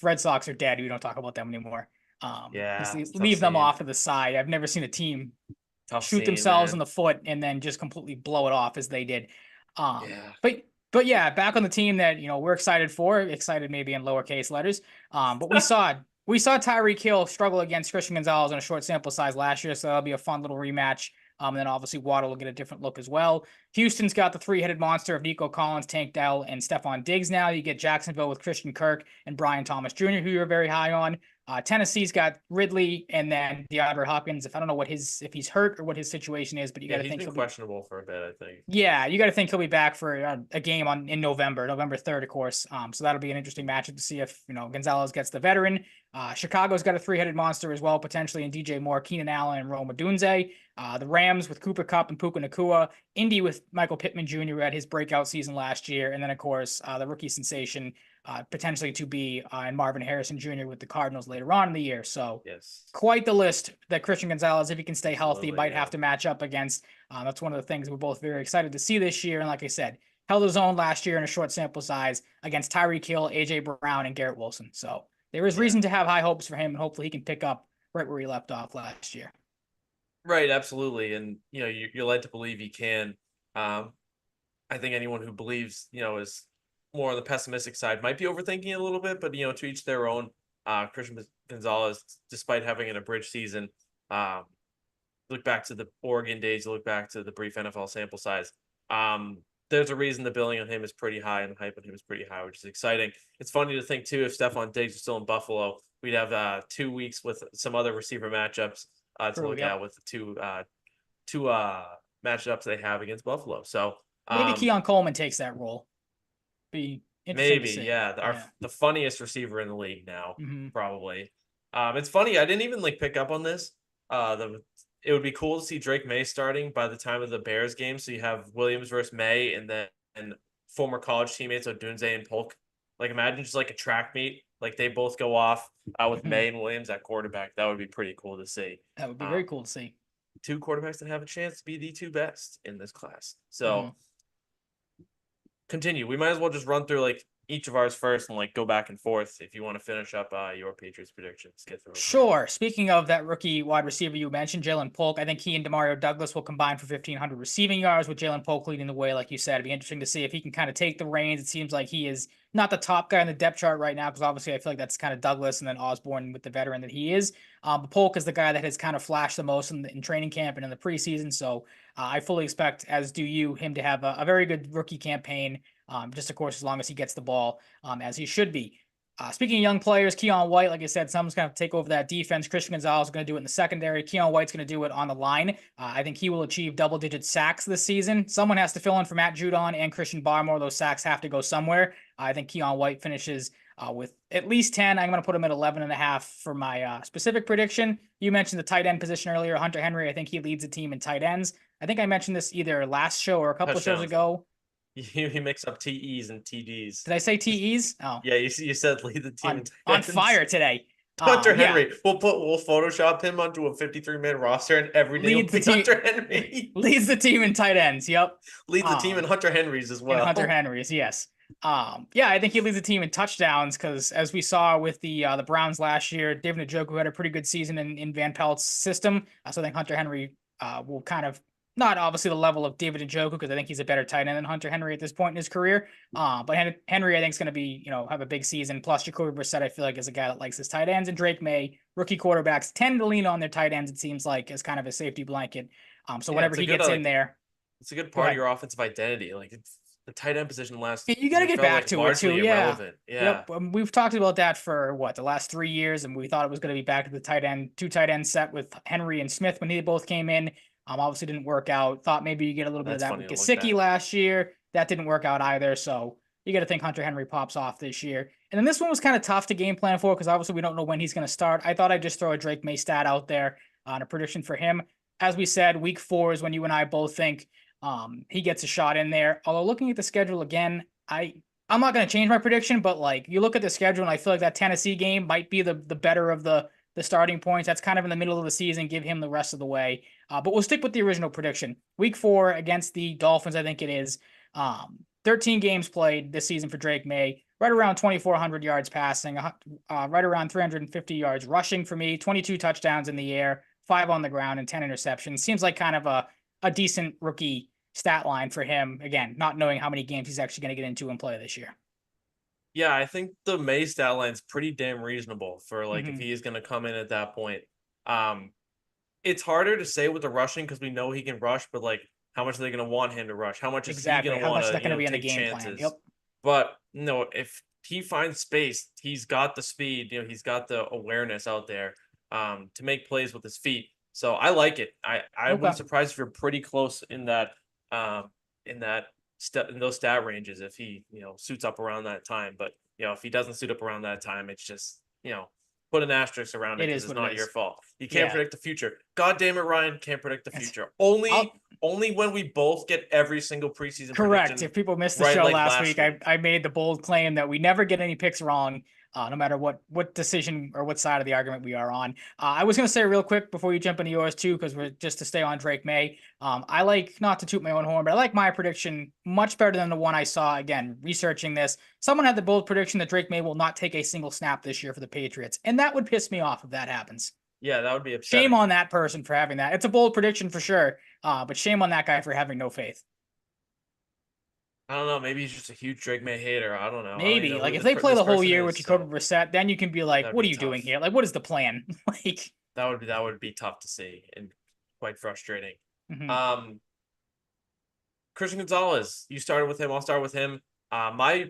Red Sox are dead. We don't talk about them anymore. Yeah, leave them off to the side. I've never seen a team shoot themselves in the foot and then just completely blow it off as they did. But yeah, back on the team that we're excited for. Excited maybe in lowercase letters. But we saw Tyreek Hill struggle against Christian Gonzalez on a short sample size last year, so that'll be a fun little rematch. And then obviously Waddle will get a different look as well. Houston's got the three-headed monster of Nico Collins, Tank Dell, and Stephon Diggs now. You get Jacksonville with Christian Kirk and Brian Thomas Jr., who you're very high on. Tennessee's got Ridley and then DeAndre Hopkins. If I don't know if he's hurt or what his situation is, but you got to think he's been questionable for a bit, I think. Yeah, you got to think he'll be back for a game in November 3rd, of course. So that'll be an interesting matchup to see if Gonzalez gets the veteran. Chicago's got a three-headed monster as well, potentially in DJ Moore, Keenan Allen, and Rome Odunze. The Rams with Cooper Kupp and Puka Nacua. Indy with Michael Pittman Jr., who had his breakout season last year. And then, of course, the rookie sensation potentially to be and Marvin Harrison Jr. with the Cardinals later on in the year. So quite the list that Christian Gonzalez, if he can stay healthy, might have to match up against. That's one of the things we're both very excited to see this year. And like I said, held his own last year in a short sample size against Tyreek Hill, A.J. Brown, and Garrett Wilson. So there is reason to have high hopes for him, and hopefully he can pick up right where he left off last year. Right, absolutely. And, you're led to believe he can. I think anyone who believes, is more on the pessimistic side might be overthinking it a little bit, but, to each their own. Christian Gonzalez, despite having an abridged season, look back to the Oregon days, look back to the brief NFL sample size. There's a reason the billing on him is pretty high and the hype on him is pretty high, which is exciting. It's funny to think, too, if Stephon Diggs was still in Buffalo, we'd have 2 weeks with some other receiver matchups to look at with the two matchups they have against Buffalo. So maybe Keon Coleman takes that role. Be interesting to see. The funniest receiver in the league now, probably. It's funny, I didn't even pick up on this. It would be cool to see Drake May starting by the time of the Bears game. So you have Williams versus May, and then former college teammates Odunze and Polk. Imagine just a track meet. They both go off with May and Williams at quarterback. That would be pretty cool to see. That would be very cool to see. 2 quarterbacks that have a chance to be the 2 best in this class. So continue. We might as well just run through each of ours first and go back and forth if you want to finish up your Patriots predictions. Get through. Sure. Speaking of that rookie wide receiver you mentioned, Jalen Polk, I think he and Demario Douglas will combine for 1,500 receiving yards with Jalen Polk leading the way, like you said. It'd be interesting to see if he can kind of take the reins. It seems like he is not the top guy on the depth chart right now, because obviously I feel like that's kind of Douglas and then Osborne with the veteran that he is. But Polk is the guy that has kind of flashed the most in training camp and in the preseason. So I fully expect, as do you, him to have a very good rookie campaign. Just, of course, as long as he gets the ball as he should be. Speaking of young players, Keon White, like I said, someone's going to take over that defense. Christian Gonzalez is going to do it in the secondary. Keon White's going to do it on the line. I think he will achieve double-digit sacks this season. Someone has to fill in for Matt Judon and Christian Barmore. Those sacks have to go somewhere. I think Keon White finishes with at least 10. I'm going to put him at 11.5 for my specific prediction. You mentioned the tight end position earlier. Hunter Henry, I think he leads the team in tight ends. I think I mentioned this either last show or a couple of shows Touchdowns. ago. He makes up TEs and TDs. Did I say TEs? Oh, Yeah, you said lead the team in on tight ends. fire today. Hunter Yeah, Henry. We'll Photoshop him onto a 53-man roster, and every day will leads the be team. Hunter Henry. Leads the team in tight ends. Yep. Leads the team in Hunter Henry's as And well. Hunter Henry's, yes. Yeah, I think he leads the team in touchdowns because as we saw with the Browns last year, David Njoku had a pretty good season in Van Pelt's system. So I think Hunter Henry will kind of not obviously the level of David Njoku because I think he's a better tight end than Hunter Henry at this point in his career. But Henry I think is going to be have a big season. Plus Jacoby Brissett I feel like is a guy that likes his tight ends, and Drake May, rookie quarterbacks tend to lean on their tight ends. It seems like as kind of a safety blanket. So whenever he gets in there. It's a good part of your offensive identity. Like it's the tight end position last. You got to get back to it too. Yeah. Irrelevant. Yeah. Yep. We've talked about that for the last 3 years, and we thought it was going to be back to the two tight end set with Henry and Smith when they both came in. Obviously didn't work out. Thought maybe you get a little bit of that with Gesicki last year. That didn't work out either. So you got to think Hunter Henry pops off this year. And then this one was kind of tough to game plan for because obviously we don't know when he's going to start. I thought I'd just throw a Drake May stat out there on a prediction for him. As we said, week 4 is when you and I both think he gets a shot in there. Although looking at the schedule again, I'm not going to change my prediction, but like you look at the schedule and I feel like that Tennessee game might be the better of the starting points. That's kind of in the middle of the season. Give him the rest of the way. But we'll stick with the original prediction. Week 4 against the Dolphins, I think it is. 13 games played this season for Drake May. Right around 2,400 yards passing. Right around 350 yards rushing for me. 22 touchdowns in the air. 5 on the ground and 10 interceptions. Seems like kind of a decent rookie stat line for him. Again, not knowing how many games he's actually going to get into and play this year. Yeah, I think the May stat line's pretty damn reasonable for like if he is going to come in at that point. It's harder to say with the rushing because we know he can rush, but like how much are they going to want him to rush? How much is he going to want to take chances? Yep. But no, if he finds space, he's got the speed. He's got the awareness out there to make plays with his feet. So I like it. I wouldn't surprise if you're pretty close in those stat ranges if he suits up around that time. But if he doesn't suit up around that time, it's just put an asterisk around it because it's not your fault. You can't predict the future. God damn it, Ryan, can't predict the future. Only when we both get every single preseason. Correct. If people missed the show last week, I made the bold claim that we never get any picks wrong. No matter what decision or what side of the argument we are on. I was going to say real quick before you jump into yours too, because we're just to stay on Drake May. I like, not to toot my own horn, but I like my prediction much better than the one I saw, again, researching this. Someone had the bold prediction that Drake May will not take a single snap this year for the Patriots, and that would piss me off if that happens. Yeah, that would be upsetting. Shame on that person for having that. It's a bold prediction for sure, but shame on that guy for having no faith. I don't know. Maybe he's just a huge Drake May hater. I don't know. Maybe like if they play the whole year with Jacoby Brissett, then you can be like, "What are you doing here? Like, what is the plan?" Like that would be tough to see and quite frustrating. Christian Gonzalez, you started with him. I'll start with him. My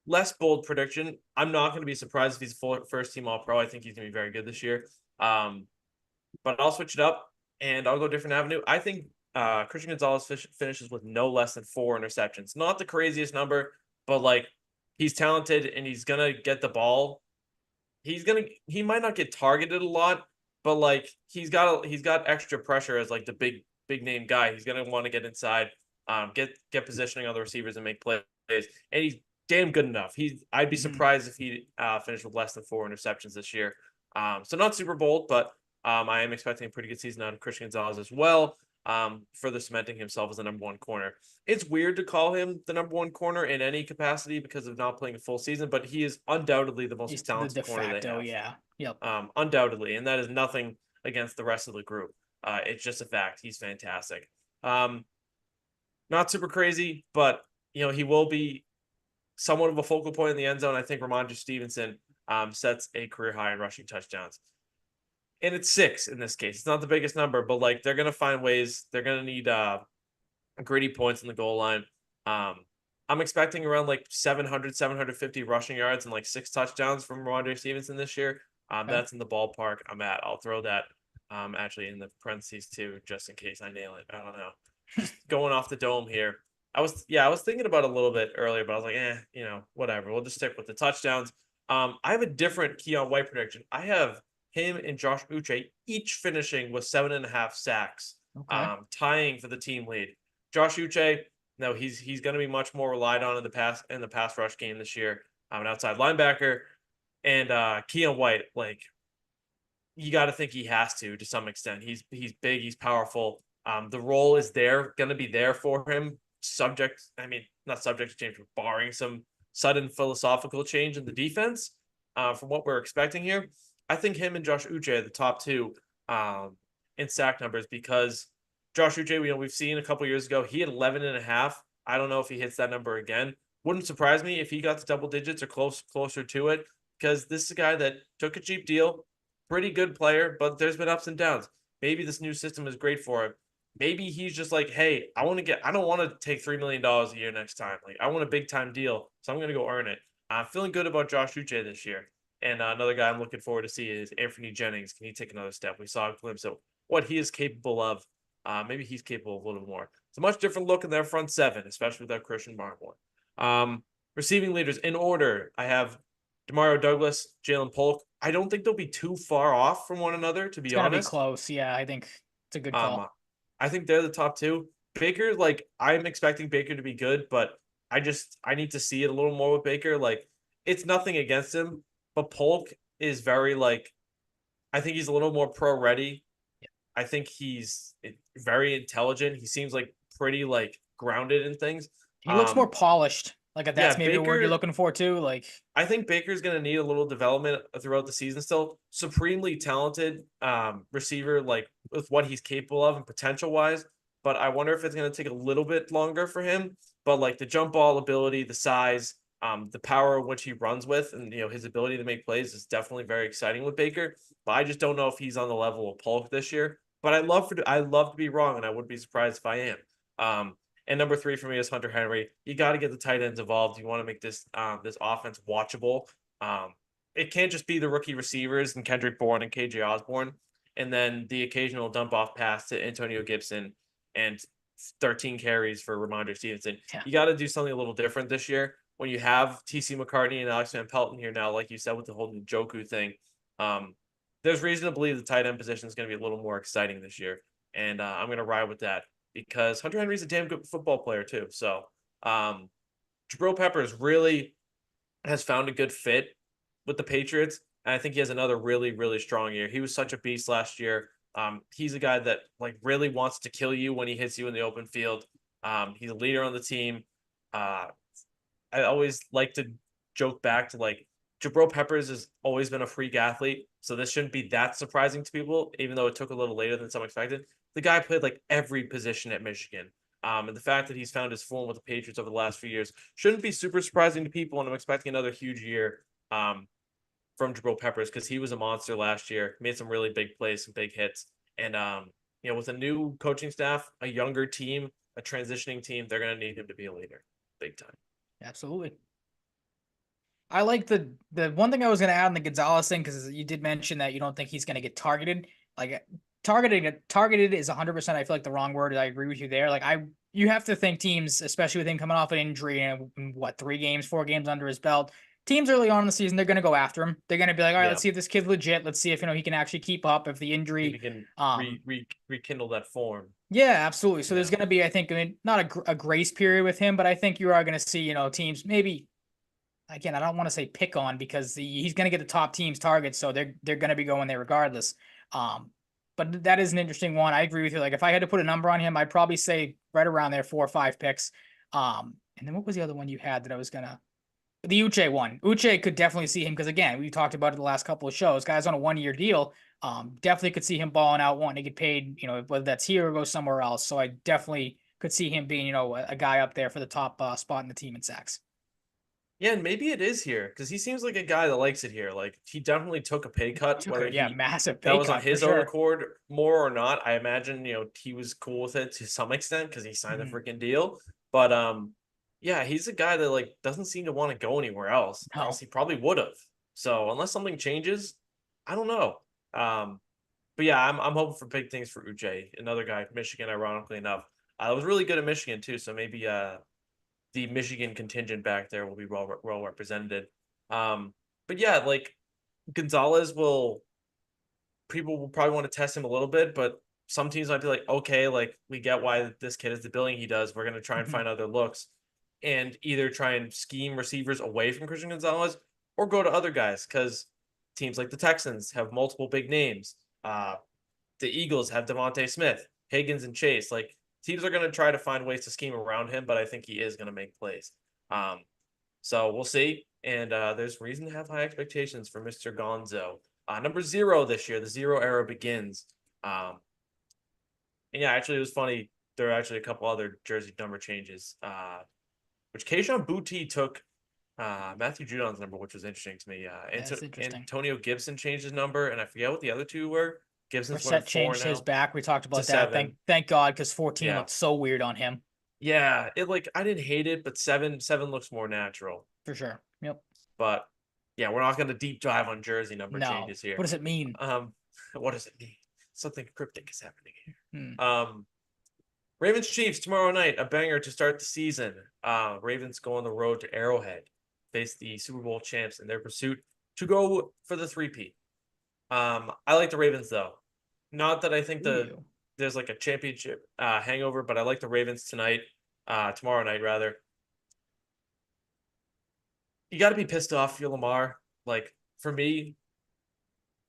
less bold prediction. I'm not going to be surprised if he's a first team All Pro. I think he's going to be very good this year. But I'll switch it up and I'll go a different avenue. I think Christian Gonzalez finishes with no less than 4 interceptions. Not the craziest number, but like he's talented and he's gonna get the ball. He might not get targeted a lot, but like he's got extra pressure as like the big name guy. He's gonna want to get inside, get positioning on the receivers and make plays. And he's damn good enough. I'd be surprised if he finished with less than 4 interceptions this year. So not super bold, but I am expecting a pretty good season out of Christian Gonzalez as well. Further cementing himself as the number 1 corner. It's weird to call him the number 1 corner in any capacity because of not playing a full season, but he is undoubtedly the most talented corner they have. Yeah. Yep. Undoubtedly, and that is nothing against the rest of the group. It's just a fact. He's fantastic. Not super crazy, but he will be somewhat of a focal point in the end zone. I think Ramondre Stevenson sets a career high in rushing touchdowns. And it's 6 in this case. It's not the biggest number, but like they're gonna find ways. They're gonna need gritty points in the goal line. I'm expecting around like 750 rushing yards and like 6 touchdowns from Ramondre Stevenson this year. That's in the ballpark I'm at. I'll throw that actually in the parentheses too, just in case I nail it. I don't know. Just going off the dome here. I was thinking about it a little bit earlier, but I was like, whatever. We'll just stick with the touchdowns. I have a different Keon White prediction. I have him and Josh Uche each finishing with 7.5 sacks, Okay. tying for the team lead. Josh Uche, no, he's going to be much more relied on in the pass rush game this year. An outside linebacker, and Keon White, like you got to think he has to some extent. He's big, he's powerful. The role is there, going to be there for him. Not subject to change, but barring some sudden philosophical change in the defense, from what we're expecting here, I think him and Josh Uche are the top two in sack numbers because Josh Uche, we've seen a couple years ago, he had 11 and a half. I don't know if he hits that number again. Wouldn't surprise me if he got to double digits or closer to it because this is a guy that took a cheap deal, pretty good player, but there's been ups and downs. Maybe this new system is great for him. Maybe he's just like, hey, I don't want to take $3 million a year next time. Like, I want a big time deal, so I'm going to go earn it. I'm feeling good about Josh Uche this year. And another guy I'm looking forward to see is Anthony Jennings. Can he take another step? We saw a glimpse of what he is capable of. Maybe he's capable of a little more. It's a much different look in their front seven, especially without Christian Barmore. Receiving leaders in order, I have Demario Douglas, Jalen Polk. I don't think they'll be too far off from one another, to It's be gonna be honest. close. Yeah, I think it's a good call. I think they're the top two. Baker, like I'm expecting Baker to be good, but I need to see it a little more with Baker. Like it's nothing against him, but Polk is very like I think he's a little more pro ready. I think he's very intelligent. He seems like pretty like grounded in things. He looks more polished. Like if Yeah, that's maybe the word you're Baker. looking for too. Like I think Baker's going to need a little development throughout the season still. Supremely talented receiver, like with what he's capable of and potential wise. But I wonder if it's going to take a little bit longer for him. But like the jump ball ability, the size, the power in which he runs with, and his ability to make plays is definitely very exciting with Baker. But I just don't know if he's on the level of Polk this year. But I love to be wrong, and I wouldn't be surprised if I am. And number three for me is Hunter Henry. You got to get the tight ends involved. You want to make this offense watchable. It can't just be the rookie receivers and Kendrick Bourne and KJ Osborne, and then the occasional dump off pass to Antonio Gibson and 13 carries for Ramondre Stevenson. yeah, You got to do something a little different this year. When you have TC McCartney and Alex Van Pelton here now, like you said with the whole Njoku thing, there's reason to believe the tight end position is going to be a little more exciting this year, and I'm going to ride with that because Hunter Henry's a damn good football player too. So Jabril Peppers really has found a good fit with the Patriots. And I think he has another really, really strong year. He was such a beast last year. He's a guy that like really wants to kill you when he hits you in the open field. He's a leader on the team. I always like to joke back to like Jabril Peppers has always been a freak athlete, so this shouldn't be that surprising to people, even though it took a little later than some expected. The guy played like every position at Michigan. And the fact that he's found his form with the Patriots over the last few years shouldn't be super surprising to people. And I'm expecting another huge year from Jabril Peppers because he was a monster last year, made some really big plays, some big hits. And, with a new coaching staff, a younger team, a transitioning team, they're going to need him to be a leader big time. absolutely. I like the one thing I was gonna add on the Gonzalez thing because you did mention that you don't think he's gonna get targeted. Like targeted is 100%. I feel like the wrong word. I agree with you there. Like you have to think teams, especially with him coming off an injury and what 3 games, 4 games under his belt. Teams early on in the season, they're gonna go after him. They're gonna be like, all right, let's see if this kid's legit. Let's see if he can actually keep up. If the injury, if he can rekindle that form. yeah, absolutely. So Yeah. there's gonna be, I think, not a grace period with him, but I think you are gonna see, teams maybe again, I don't want to say pick on because he's going to get the top team's targets, so they're going to be going there regardless. But that is an interesting one. I agree with you. Like if I had to put a number on him, I'd probably say right around there 4 or 5 picks. And then what was the other one you had that I was gonna? The Uche one. Uche could definitely see him because again, we talked about it the last couple of shows. Guys on a 1-year deal. Definitely could see him balling out, wanting to get paid. Whether that's here or go somewhere else. So I definitely could see him being a guy up there for the top spot in the team in sacks. Yeah, and maybe it is here because he seems like a guy that likes it here. Like he definitely took a pay cut, Took whether a massive that pay was on cut for his own sure. accord more or not. I imagine he was cool with it to some extent because he signed the Mhm. freaking deal. But yeah, he's a guy that like doesn't seem to want to go anywhere else. Or else No, he probably would have. So unless something changes, I don't know. But yeah, I'm hoping for big things for Uche, another guy, Michigan. Ironically enough, was really good at Michigan too. So maybe the Michigan contingent back there will be well represented. But but yeah, like Gonzalez will people will probably want to test him a little bit, but some teams might be like, okay, like we get why this kid is the billing he does. We're gonna try and Mhm. find other looks and either try and scheme receivers away from Christian Gonzalez or go to other guys because teams like the Texans have multiple big names. The Eagles have Devontae Smith, Higgins, and Chase. Like teams are going to try to find ways to scheme around him, but I think he is going to make plays. Um, so we'll see. And there's reason to have high expectations for Mr. Gonzo. Number 0 this year, the 0 era begins. Um, and yeah, actually, it was funny. There are actually a couple other jersey number changes, which Kayshon Boutte took Matthew Judon's number, which was interesting to me. That's interesting. Antonio Gibson changed his number, and I forget what the other two were. Gibson's wearing Brissett 4 changed his now back. We talked to about that. 7. Thank God, because 14 Yeah. looked so weird on him. Yeah. It like I didn't hate it, but 7 looks more natural. For sure. Yep. But yeah, we're not gonna deep dive on jersey number No. changes here. What does it mean? What does it mean? Something cryptic is happening here. Hmm. Ravens Chiefs tomorrow night, a banger to start the season. Ravens go on the road to Arrowhead, face the Super Bowl champs in their pursuit to go for the 3-peat. I like the Ravens though. Not that I think Do you? there's like a championship hangover, but I like the Ravens tomorrow night rather. You got to be pissed off, for Lamar. Like for me,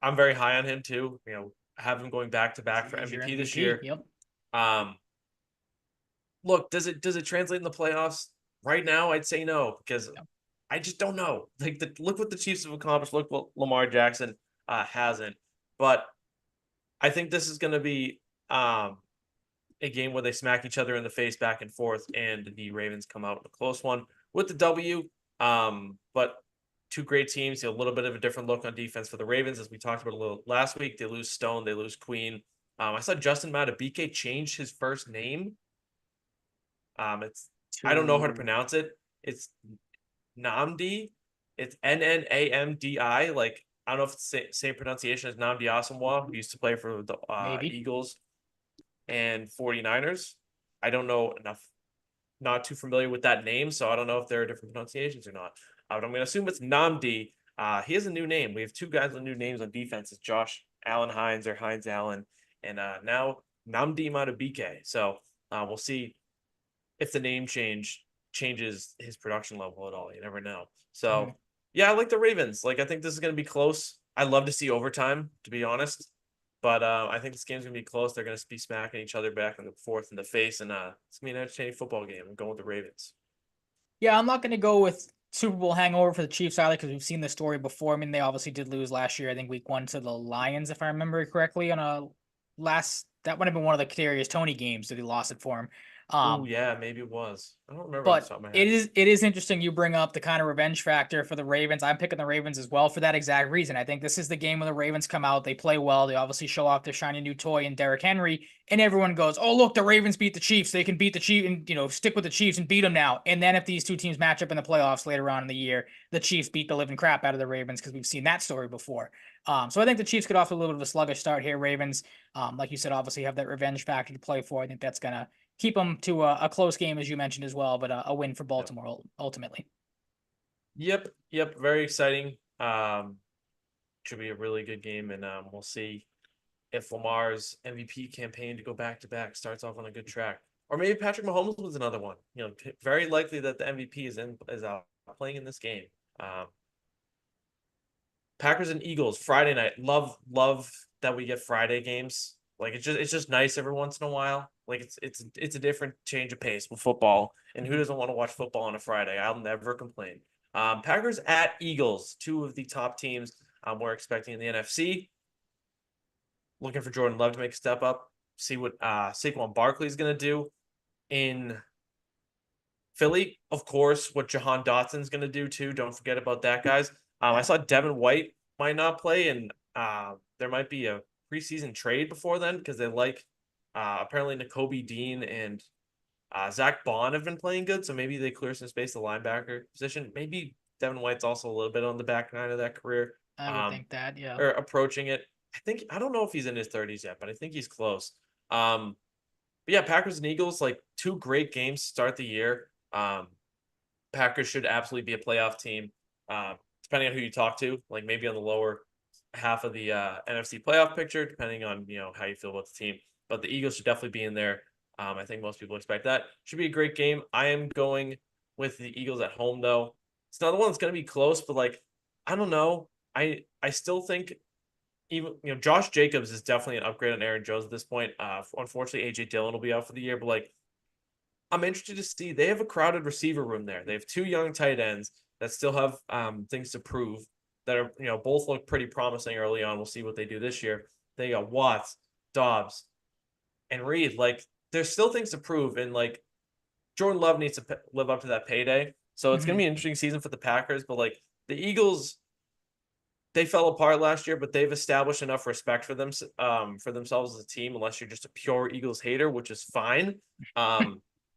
I'm very high on him too. You know, have him going back to back for He's your MVP this MVP. year. Yep. Um, look, does it translate in the playoffs? Right now, I'd say no because Yep. I just don't know. Like look what the Chiefs have accomplished. Look what Lamar Jackson hasn't. But I think this is going to be a game where they smack each other in the face back and forth, and the Ravens come out in a close one with the W. But two great teams, a little bit of a different look on defense for the Ravens, as we talked about a little last week. They lose Stone, they lose Queen. I saw Justin Madubuike change his first name. It's I don't know how to To pronounce it. It's Namdi. It's Nnamdi. Like I don't know if it's the same pronunciation as Namdi Asamoah, who used to play for the maybe. Eagles and 49ers. I don't know enough, not too familiar with that name, so I don't know if there are different pronunciations or not. But I'm going to assume it's Namdi. He has a new name. We have two guys with new names on defense. It's Josh Allen Hines or Hines Allen, and now Namdi Madubuike. So we'll see if the name changes his production level at all. You never know. Mhm. So yeah, I like the Ravens. Like I think this is going to be close. I love to see overtime, to be honest. But I think this game's gonna be close. They're gonna be smacking each other back in the fourth in the face, and it's gonna be an entertaining football game. I'm going with the Ravens. Yeah, I'm not going to go with Super Bowl hangover for the Chiefs either because we've seen the story before. I mean, they obviously did lose last year. I think week 1 to the Lions, if I remember correctly, on a last that might have been one of the Kadarius Toney games that he lost it for him. Oh Um, yeah, maybe it was. I don't remember off the But top of my it head. is it is interesting you bring up the kind of revenge factor for the Ravens. I'm picking the Ravens as well for that exact reason. I think this is the game where the Ravens come out, they play well, they obviously show off their shiny new toy in Derrick Henry, and everyone goes, "Oh, look, the Ravens beat the Chiefs. They can beat the Chiefs and stick with the Chiefs and beat them now." And then if these two teams match up in the playoffs later on in the year, the Chiefs beat the living crap out of the Ravens because we've seen that story before. So I think the Chiefs get off to a little bit of a sluggish start here. Ravens, like you said, obviously have that revenge factor to play for. I think that's gonna keep them to a close game, as you mentioned as well, but a win for Yep. Baltimore ultimately. Yep. Very exciting. Should be a really good game, and we'll see if Lamar's MVP campaign to go back to back starts off on a good track, or maybe Patrick Mahomes was another one. Very likely that the MVP is playing in this game. Um, Packers and Eagles Friday night. Love that we get Friday games. Like it's just nice every once in a while. Like it's a different change of pace with football. And who Mhm. doesn't want to watch football on a Friday? I'll never complain. Packers at Eagles, two of the top teams we're expecting in the NFC. Looking for Jordan Love to make a step up. See what Saquon Barkley is gonna do in Philly. Of course, what Jahan Dotson's gonna do too. Don't forget about that, guys. I Yeah, saw Devin White might not play, and there might be a preseason trade before then because they like apparently N'Kobe Dean and Zach Bond have been playing good, so maybe they clear some space at the linebacker position. Maybe Devin White's also a little bit on the back nine of that career, I would think that. Yeah. or approaching it. I don't know if he's in his 30s yet, but I think he's close. But yeah, Packers and Eagles, like two great games to start the year. Packers should absolutely be a playoff team. depending on who you talk to, like maybe on the lower half of the NFC playoff picture, depending on how you feel about the team. But the Eagles should definitely be in there. I think most people expect that. Should be a great game. I am going with the Eagles at home though. It's another one that's going to be close, but like I don't know. I still think even Josh Jacobs is definitely an upgrade on Aaron Jones at this point. Unfortunately, AJ Dillon will be out for the year, but like I'm interested to see they have a crowded receiver room there. They have two young tight ends that still have things to prove that are both look pretty promising early on. We'll see what they do this year. They got Watts, Dobbs, and Reed. Like there's still things to prove, and like Jordan Love needs to live up to that payday. So it's gonna be an interesting season for the Packers. But like the Eagles, they fell apart last year, but they've established enough respect for them for themselves as a team. Unless you're just a pure Eagles hater, which is fine.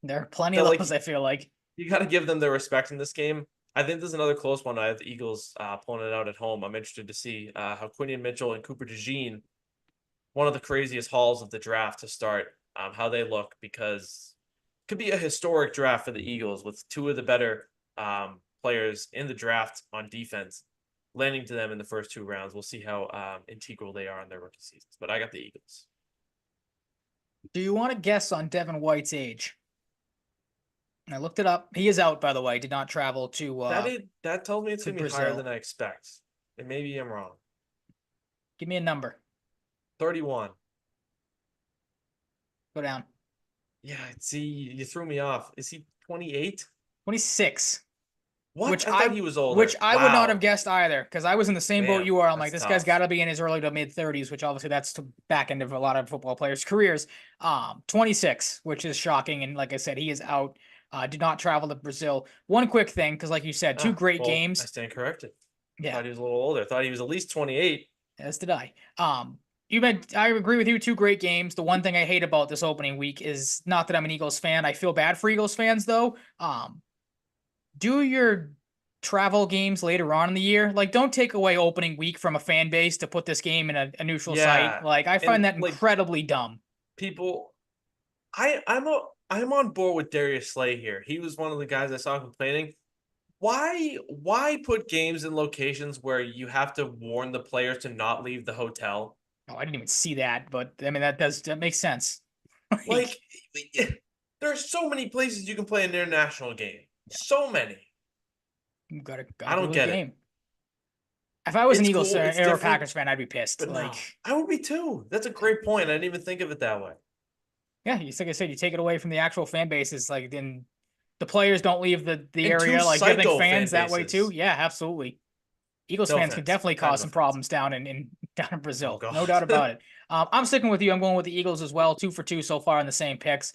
There are plenty That of like those, I feel like. you got to give them their respect in this game. I think there's another close one. I have the Eagles pulling it out at home. I'm interested to see how Quinion Mitchell and Cooper DeJean, one of the craziest hauls of the draft to start, how they look because it could be a historic draft for the Eagles with two of the better players in the draft on defense landing to them in the first two rounds. We'll see how integral they are in their rookie seasons. But I got the Eagles. Do you want to guess on Devin White's age? I looked it up. He is out, by the way. Did not travel That tells me it's to gonna be higher Brazil. than I expect. And maybe I'm wrong. Give me a number. 31. Go down. Yeah, see, you threw me off. Is he 28? 26. What? Which I I thought he was older. which I would not have guessed either, because I was in the same boat Man, you are. I'm like, that's this guy's tough. got to be in his early to mid 30s, which obviously that's the back end of a lot of football players' careers. 26, which is shocking, and like I said, he is out. Did not travel to Brazil. One quick thing, because like you said, two great Well, I games. stand corrected. Yeah, Thought he was a little older. Thought he was at least 28. as did I. I agree with you. Two great games. The one thing I hate about this opening week is not that I'm an Eagles fan. I feel bad for Eagles fans though. Do your travel games later on in the year. Like, don't take away opening week from a fan base to put this game in a neutral site. Yeah. Like, I find And that like incredibly dumb. people I'm on board with Darius Slay here. He was one of the guys I saw complaining. Why put games in locations where you have to warn the players to not leave the hotel? Oh, I didn't even see that, but I mean that makes sense. Like there are so many places you can play an international game. Yeah, So many. you gotta I go don't to the get it. game. If I was an It's Eagles cool. fan It's or a different, Packers fan, I'd be pissed. but no, Like, I would be too. That's a great point. I didn't even think of it that way. yeah, like I said, you take it away from the actual fan bases. Like, then the players don't leave the And two area. Like, do you think psycho fan fans that way too? bases. Yeah, absolutely. Eagles No fans can offense. definitely Kind cause of some offense. problems down in down in Oh Brazil. God. No doubt about it. I'm sticking with you. I'm going with the Eagles as well. 2 for 2 so far in the same picks.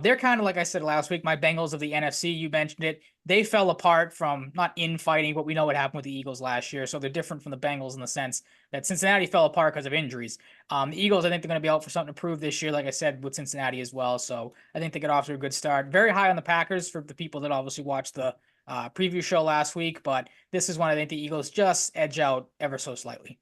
They're kind of like I said last week. My Bengals of the NFC. You mentioned it. They fell apart from not infighting, but we know what happened with the Eagles last year. So they're different from the Bengals in the sense that Cincinnati fell apart because of injuries. The Eagles, I think they're going to be out for something to prove this year. Like I said, with Cincinnati as well. So I think they get off to a good start. Very high on the Packers for the people that obviously watched the preview show last week, but this is one I think the Eagles just edge out ever so slightly.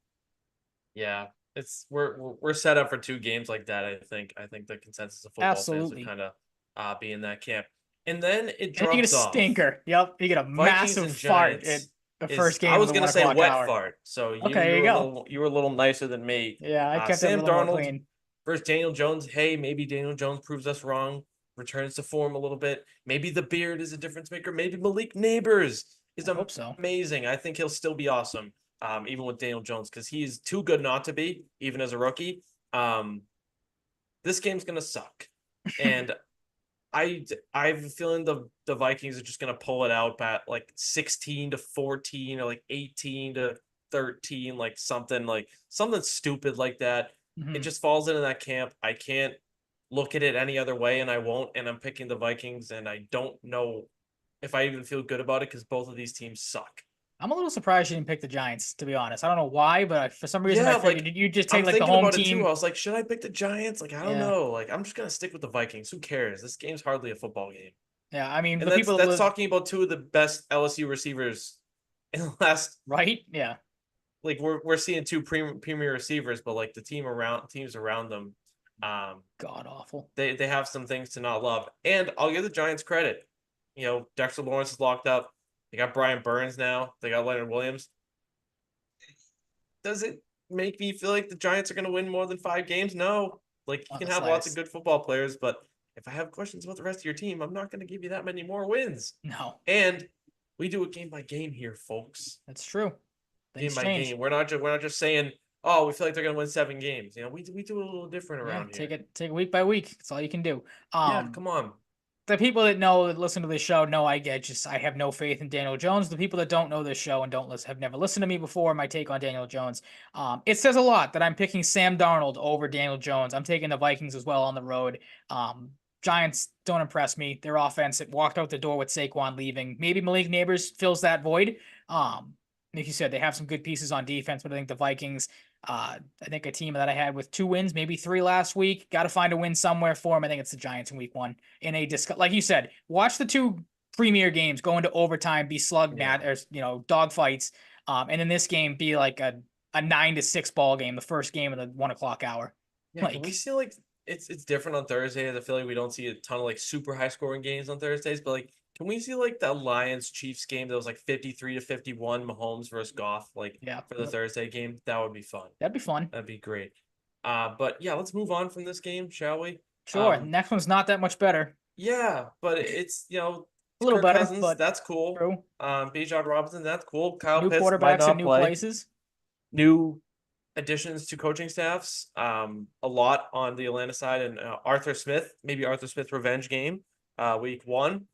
Yeah, it's we're set up for two games like that. I think the consensus of football fans would Absolutely. kind of be in that camp. And then it And you get a drops off. stinker. Yep. You get a Vikings massive and fart at Giants the is first I game of was the gonna one say o'clock wet hour. fart. So Okay, there you go. you were a little nicer than me. Yeah, I kept it a Sam little more Darnold clean. versus Daniel Jones. Hey, maybe Daniel Jones proves us wrong, returns to form a little bit. Maybe the beard is a difference maker. Maybe Malik Neighbors is I hope so. amazing. I think he'll still be awesome, even with Daniel Jones, because he's too good not to be, even as a rookie. Um, this game's gonna suck, and I have a feeling the Vikings are just gonna pull it out at like 16-14 or like 18-13, like something stupid like that. It Mhm. just falls into that camp. I can't look at it any other way, and I won't. And I'm picking the Vikings, and I don't know if I even feel good about it because both of these teams suck. I'm a little surprised you didn't pick the Giants, to be honest. I don't know why, but for some reason I Yeah, figured like you just I'm take like the thinking home about it too. team. I was like, should I pick the Giants? Like, I don't Yeah. know. Like, I'm just gonna stick with the Vikings. Who cares? This game's hardly a football game. Yeah. I mean, And the people that that's live, talking about two of the best LSU receivers in the last. right? Yeah. Like we're seeing two premier receivers, but like the teams around them, God awful. they have some things to not love. And I'll give the Giants credit. Dexter Lawrence is locked up. They got Brian Burns now. They got Leonard Williams. Does it make me feel like the Giants are going to win more than 5 games? No. Like, you Not can the have lots of slightest. good football players, but if I have questions about the rest of your team, I'm not going to give you that many more wins. No, And we do it game by game here, folks. that's true. Game Things by change. game. We're not just saying, oh, we feel like they're going to win 7 games. We do it a little different Yeah, around take here. it week by week. That's all you can do. Yeah, come on. The people that know that listen to the show know I have no faith in Daniel Jones. The people that don't know this show and don't listen have never listened to me before. My take on Daniel Jones. It says a lot that I'm picking Sam Darnold over Daniel Jones. I'm taking the Vikings as well on the road. Giants don't impress me. Their offense, it walked out the door with Saquon leaving. Maybe Malik Neighbors fills that void. Like you said, they have some good pieces on defense, but I think the Vikings, I think a team that I had with 2 wins, maybe 3 last week, got to find a win somewhere for them. I think it's the Giants in week 1 in a like you said, watch the 2 premier games go into overtime, be slug Yeah. mat or dog fights, and in this game be like a 9-6 ball game, the first game of the 1 o'clock hour. Yeah, can we Like, see like it's different on Thursdays? I feel like we don't see a ton of like super high scoring games on Thursdays, but like can we see like the Lions Chiefs game that was like 53-51 Mahomes versus Goff like yeah, for the Thursday game? That would be fun. that'd be fun. That'd be great. But yeah, let's move on from this game, shall we? Sure. Next one's not that much better. Yeah, but it's A it's little Kirk better, Cousins, but that's cool. true. Bijan Robinson, that's cool. Kyle New Pitts might quarterbacks in not new play. places. New additions to coaching staffs. A lot on the Atlanta side, and Arthur Smith, maybe Arthur Smith revenge game. Week 1,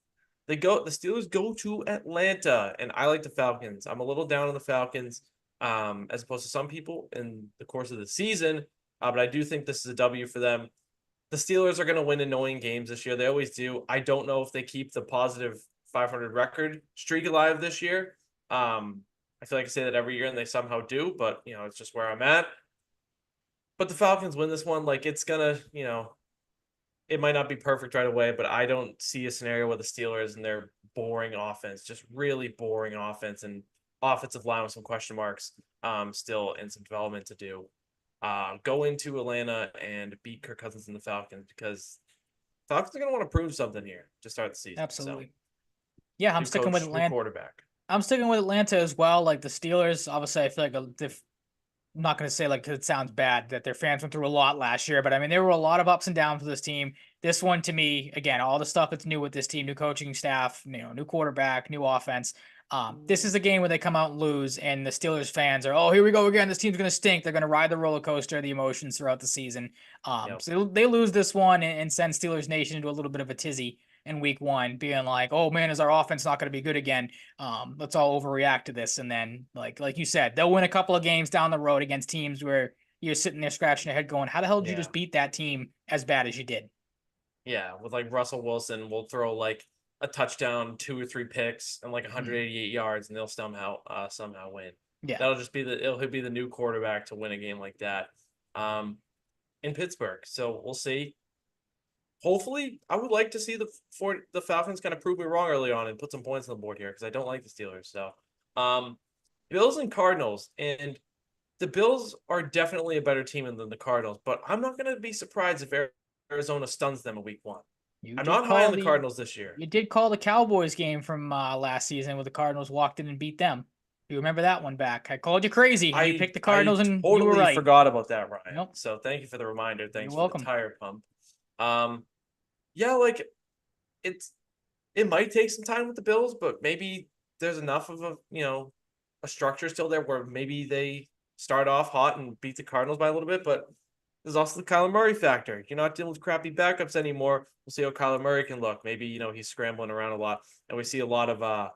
the Steelers go to Atlanta, and I like the Falcons. I'm a little down on the Falcons, as opposed to some people in the course of the season. But I do think this is a W for them. The Steelers are going to win annoying games this year. They always do. I don't know if they keep the positive 500 record streak alive this year. I feel like I say that every year and they somehow do, but it's just where I'm at. But the Falcons win this one. Like it's gonna, it might not be perfect right away, but I don't see a scenario where the Steelers and their boring offense, just really boring offense and offensive line with some question marks, still in some development to do. Go into Atlanta and beat Kirk Cousins and the Falcons because Falcons are gonna want to prove something here to start the season. Absolutely. So, Yeah, I'm new sticking with coach, new Atlanta. quarterback. I'm sticking with Atlanta as well. Like the Steelers, obviously, I feel like I'm not going to say like 'cause it sounds bad that their fans went through a lot last year, but I mean there were a lot of ups and downs with this team. This one to me, again, all the stuff that's new with this team, new coaching staff, new quarterback, new offense. This is a game where they come out and lose, and the Steelers fans are, oh, here we go again. This team's going to stink. They're going to ride the roller coaster of the emotions throughout the season. Yep. So they lose this one and send Steelers Nation into a little bit of a tizzy in week 1, being like, oh man, is our offense not going to be good again? Let's all overreact to this. And then, like you said, they'll win a couple of games down the road against teams where you're sitting there scratching your head going, how the hell did you Yeah. just beat that team as bad as you did? Yeah, with like Russell Wilson, will throw like a touchdown, 2 or 3 picks, and like 188 yards, and they'll somehow win. Yeah. That'll just be he'll be the new quarterback to win a game like that, in Pittsburgh. So we'll see. Hopefully, I would like to see the Falcons kind of prove me wrong early on and put some points on the board here because I don't like the Steelers. So, Bills and Cardinals, and the Bills are definitely a better team than the Cardinals, but I'm not going to be surprised if Arizona stuns them in week 1. I'm not high on the Cardinals this year. You did call the Cowboys game from last season where the Cardinals walked in and beat them. You remember that one back? I called you crazy. And you picked the Cardinals, and totally you were right. forgot about that, Ryan. Nope. So thank you for the reminder. Thanks You're for welcome. the tire pump. Yeah, like it might take some time with the Bills, but maybe there's enough of a structure still there where maybe they start off hot and beat the Cardinals by a little bit, but there's also the Kyler Murray factor. You're not dealing with crappy backups anymore. We'll see how Kyler Murray can look. Maybe, he's scrambling around a lot, and we see a lot of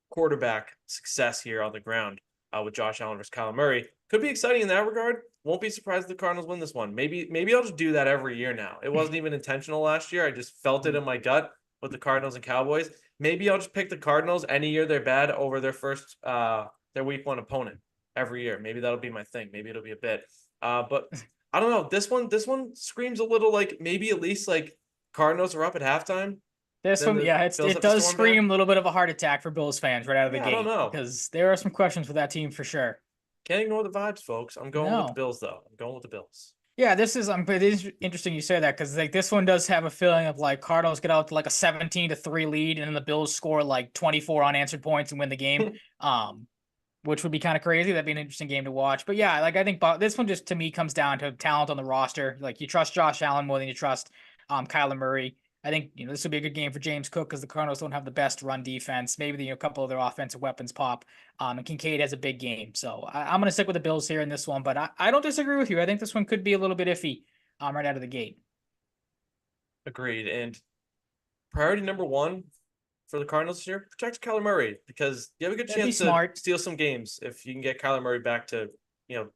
quarterback success here on the ground with Josh Allen versus Kyler Murray. Could be exciting in that regard. Won't be surprised if the Cardinals win this one. Maybe I'll just do that every year now. It wasn't even intentional last year. I just felt it in my gut with the Cardinals and Cowboys. Maybe I'll just pick the Cardinals any year they're bad over their their week 1 opponent every year. Maybe that'll be my thing. Maybe it'll be a bit. But I don't know. This one screams a little like maybe at least like Cardinals are up at halftime. This Then one, the yeah, Bills it have to does storm scream back. a little bit of a heart attack for Bills fans right out of the Yeah, I don't gate know. because there are some questions for that team for sure. Can't ignore the vibes, folks. I'm going with the No, Bills, though. I'm going with the Bills. Yeah, this is it is interesting you say that because like this one does have a feeling of like Cardinals get out to like a 17-3 lead and then the Bills score like 24 unanswered points and win the game. Which would be kind of crazy. That'd be an interesting game to watch. But yeah, like I think this one just to me comes down to talent on the roster. Like you trust Josh Allen more than you trust Kyler Murray. I think this would be a good game for James Cook because the Cardinals don't have the best run defense. Maybe a couple of their offensive weapons pop. And Kincaid has a big game, so I'm going to stick with the Bills here in this one. But I don't disagree with you. I think this one could be a little bit iffy right out of the gate. Agreed. And priority number one for the Cardinals this year, protect Kyler Murray because you have a good That'd be chance to smart. steal some games if you can get Kyler Murray back to,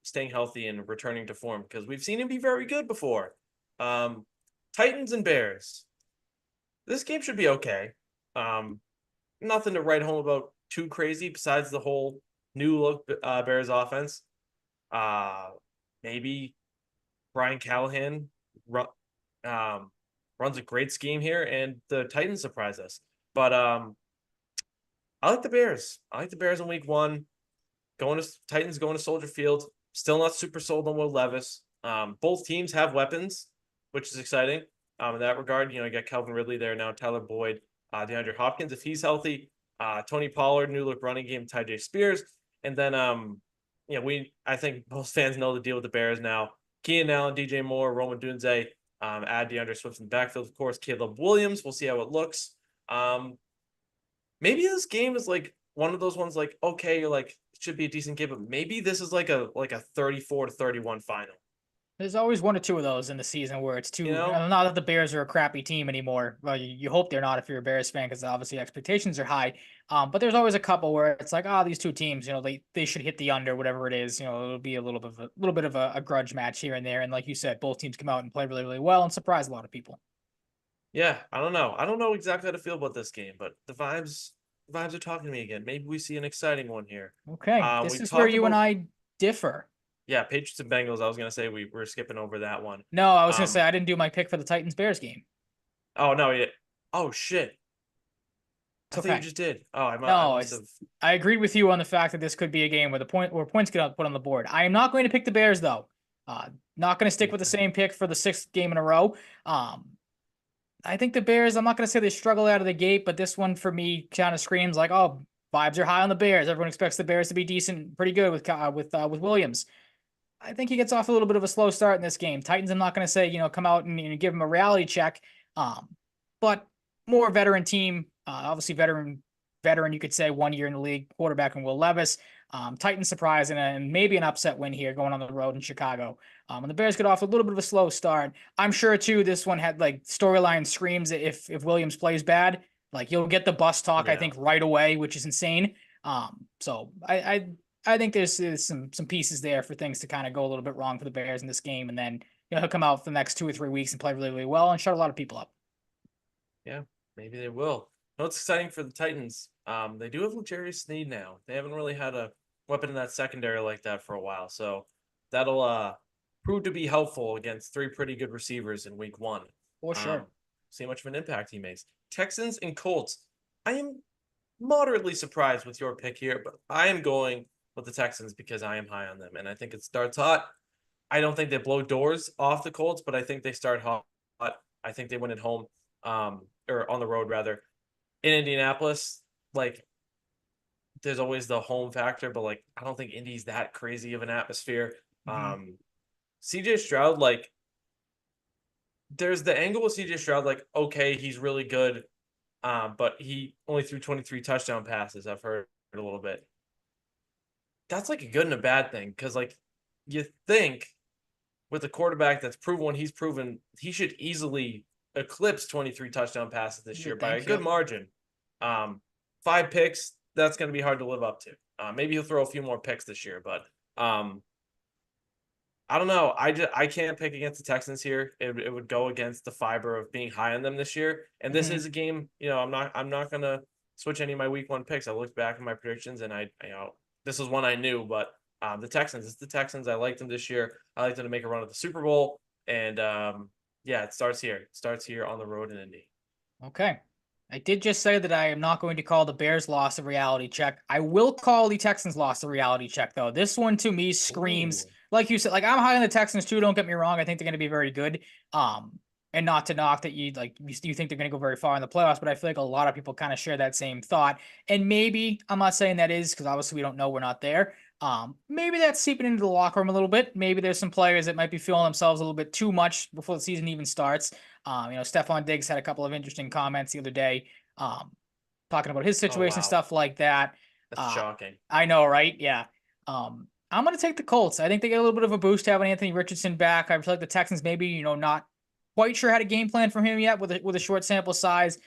staying healthy and returning to form because we've seen him be very good before. Titans and Bears. This game should be okay. Um, Nothing to write home about too crazy besides the whole new look Bears offense. Uh, Maybe Brian Callahan um, runs a great scheme here, and the Titans surprise us. But I like the Bears. I like the Bears in week one. Titans going to Soldier Field. Still not super sold on Will Levis. Both teams have weapons, which is exciting. In that regard, you got Calvin Ridley there now, Tyler Boyd, DeAndre Hopkins if he's healthy, Tony Pollard, new look running game, Ty J Spears, and then I think most fans know the deal with the Bears now. Keenan Allen, DJ Moore, Roman Dunze, add DeAndre Swift in the backfield, of course. Caleb Williams. We'll see how it looks. Maybe this game is like one of those ones like, okay, you're like, it should be a decent game, but maybe this is like a 34-31 final. There's always one or two of those in the season where it's too. You know? Not that the Bears are a crappy team anymore. Well, you hope they're not if you're a Bears fan because obviously expectations are high. But there's always a couple where it's like, these two teams, they should hit the under, whatever it is. It'll be a little bit of a grudge match here and there. And like you said, both teams come out and play really, really well and surprise a lot of people. Yeah, I don't know. I don't know exactly how to feel about this game, but the vibes are talking to me again. Maybe we see an exciting one here. Okay, this We is where talked you and about I differ. yeah, Patriots and Bengals. I was gonna say we're skipping over that one. No, I was gonna say Um, I didn't do my pick for the Titans Bears game. oh no, yeah. Oh shit. I It's thought you okay. just did. Oh, I No, must have. I agreed with you on the fact that this could be a game where points get put on the board. I am not going to pick the Bears though. Not going to stick with the same pick for the sixth game in a row. I think the Bears. I'm not going to say they struggle out of the gate, but this one for me kind of screams like, oh, vibes are high on the Bears. Everyone expects the Bears to be decent, pretty good with Williams. I think he gets off a little bit of a slow start in this game. Titans. I'm not going to say come out and give him a reality check. But more veteran team. Obviously veteran. You could say 1 year in the league. Quarterback and Will Levis. Titans surprise and maybe an upset win here going on the road in Chicago. And the Bears get off a little bit of a slow start. I'm sure too this one had like storyline screams if Williams plays bad, like you'll get the bus talk I Yeah. think right away, which is insane. So I think there's some pieces there for things to kind of go a little bit wrong for the Bears in this game, and then he'll come out for the next 2 or 3 weeks and play really really well and shut a lot of people up. Yeah, maybe they will. No, it's exciting for the Titans. They do have L'Jarius Sneed now. They haven't really had a weapon in that secondary like that for a while, so that'll prove to be helpful against three pretty good receivers in week one. For Um, sure. See how much of an impact he makes. Texans and Colts. I am moderately surprised with your pick here, but I am going with the Texans because I am high on them, and I think it starts hot. I don't think they blow doors off the Colts, but I think they start hot. I think they win at home, or on the road rather. In Indianapolis, like there's always the home factor, but like I don't think Indy's that crazy of an atmosphere. Mm-hmm. CJ Stroud, like there's the angle with CJ Stroud, like, okay, he's really good, but he only threw 23 touchdown passes. I've heard a little bit. That's like a good and a bad thing because like you think with a quarterback that's proven what he's proven, he should easily eclipse 23 touchdown passes this year You'd by a think, good yep. margin. 5 picks, that's going to be hard to live up to. Maybe he'll throw a few more picks this year, but I don't know. I can't pick against the Texans here. It would go against the fiber of being high on them this year. And this Mm-hmm. is a game. I'm not gonna switch any of my week one picks. I looked back at my predictions and this is one I knew, but the Texans. It's the Texans. I liked them this year. I liked them to make a run at the Super Bowl. And yeah, it starts here. It starts here on the road in Indy. Okay. I did just say that I am not going to call the Bears loss a reality check. I will call the Texans loss a reality check, though. This one to me screams Ooh. like you said, like I'm high on the Texans too. Don't get me wrong. I think they're going to be very good. And not to knock that you think they're going to go very far in the playoffs, but I feel like a lot of people kind of share that same thought. And maybe I'm not saying that is because obviously we don't know, we're not there. Maybe that's seeping into the locker room a little bit. Maybe there's some players that might be feeling themselves a little bit too much before the season even starts. Stephon Diggs had a couple of interesting comments the other day, talking about his Oh situation, wow, stuff like that. that's shocking. I know, right? Yeah. I'm going to take the Colts. I think they get a little bit of a boost having Anthony Richardson back. I feel like the Texans maybe, not quite sure how to game plan from him yet with a short sample size.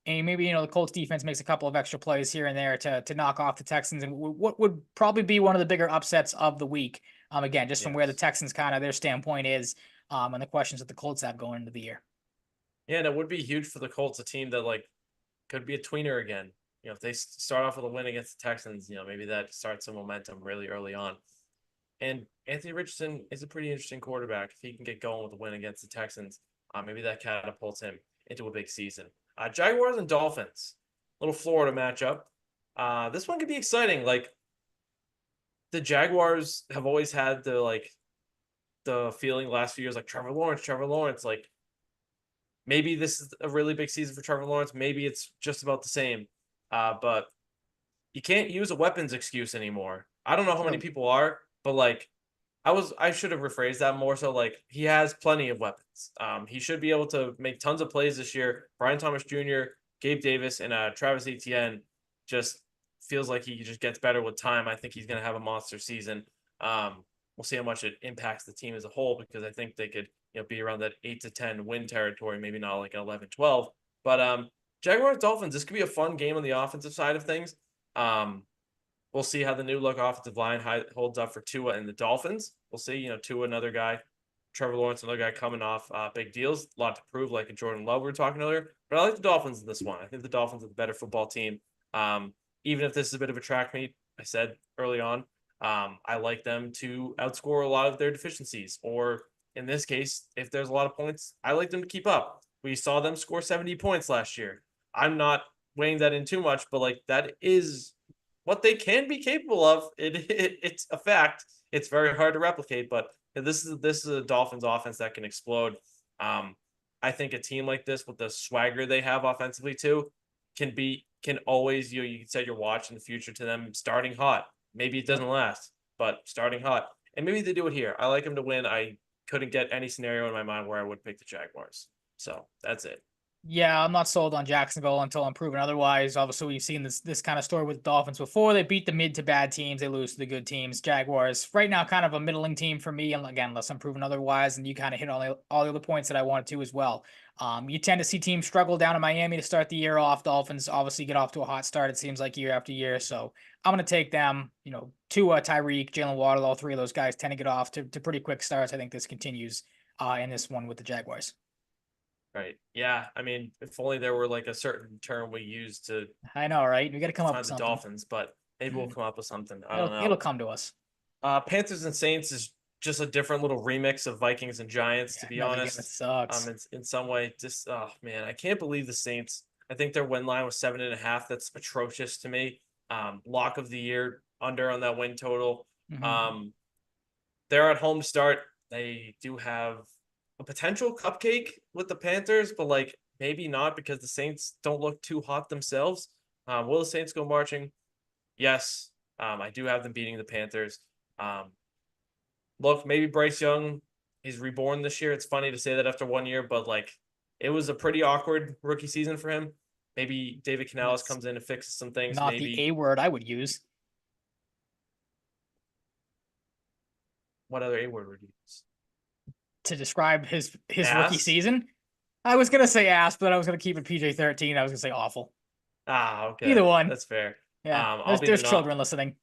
And maybe, the Colts defense makes a couple of extra plays here and there to knock off the Texans and what would probably be one of the bigger upsets of the week. Again, just from where the Yes. Texans kind of their standpoint is, and the questions that the Colts have going into the year. Yeah, and it would be huge for the Colts, a team that like could be a tweener again. If they start off with a win against the Texans, maybe that starts some momentum really early on. And Anthony Richardson is a pretty interesting quarterback. If he can get going with a win against the Texans, maybe that catapults him into a big season. Jaguars and Dolphins, little Florida matchup. This one could be exciting. Like the Jaguars have always had the feeling last few years, like Trevor Lawrence, Trevor Lawrence. Like maybe this is a really big season for Trevor Lawrence. Maybe it's just about the same. But you can't use a weapons excuse anymore. I don't know how many people are, but like I should have rephrased that more so like he has plenty of weapons. He should be able to make tons of plays this year. Brian Thomas Jr., Gabe Davis, and Travis Etienne just feels like he just gets better with time. I think he's going to have a monster season. We'll see how much it impacts the team as a whole because I think they could be around that 8 to 10 win territory, maybe not like an 11-12. But Jaguars Dolphins, this could be a fun game on the offensive side of things. We'll see how the new look offensive line holds up for Tua and the Dolphins. We'll see, Tua, another guy, Trevor Lawrence, another guy coming off big deals, a lot to prove, like a Jordan Love we were talking earlier. But I like the Dolphins in this one. I think the Dolphins are the better football team. Even if this is a bit of a track meet, I said early on, I like them to outscore a lot of their deficiencies. Or in this case, if there's a lot of points, I like them to keep up. We saw them score 70 points last year. I'm not weighing that in too much, but like that is what they can be capable of. It's a fact. It's very hard to replicate, but this is a Dolphins offense that can explode. I think a team like this with the swagger they have offensively too can always you can set your watch in the future to them starting hot. Maybe it doesn't last, but starting hot, and maybe they do it here. I like them to win. I couldn't get any scenario in my mind where I would pick the Jaguars. So that's it. Yeah, I'm not sold on Jacksonville until I'm proven otherwise. Obviously, we've seen this kind of story with Dolphins before. They beat the mid to bad teams, they lose to the good teams. Jaguars right now, kind of a middling team for me. And again, unless I'm proven otherwise, and you kind of hit all the other points that I wanted to as well. You tend to see teams struggle down in Miami to start the year off. Dolphins obviously get off to a hot start. It seems like year after year. So I'm going to take them. Tua, Tyreek, Jalen Waddle, all three of those guys tend to get off to pretty quick starts. I think this continues in this one with the Jaguars. Right. Yeah. I mean, if only there were like a certain term we use to I know, right? We got to come up find with the something. Dolphins, but maybe we'll come up with something. I don't It'll know. come to us. Panthers and Saints is just a different little remix of Vikings and Giants, to Yeah, be another game that honest. sucks. In some way, just oh man, I can't believe the Saints. I think their win line was 7.5. That's atrocious to me. Lock of the year under on that win total. Mm-hmm. They're at home to start. They do have a potential cupcake with the Panthers, but like maybe not because the Saints don't look too hot themselves. Will the Saints go marching? Yes. I do have them beating the Panthers. Look, maybe Bryce Young is reborn this year. It's funny to say that after 1 year, but like it was a pretty awkward rookie season for him. Maybe David Canales That's comes in and fixes some things. not the Maybe A word I would use what other A word would you use? to describe his rookie Ass? season. I was gonna say ass, but I was gonna keep it PJ-13. I was gonna say awful. Ah, okay. Either one. That's fair. Yeah. I'll be the There's not children listening.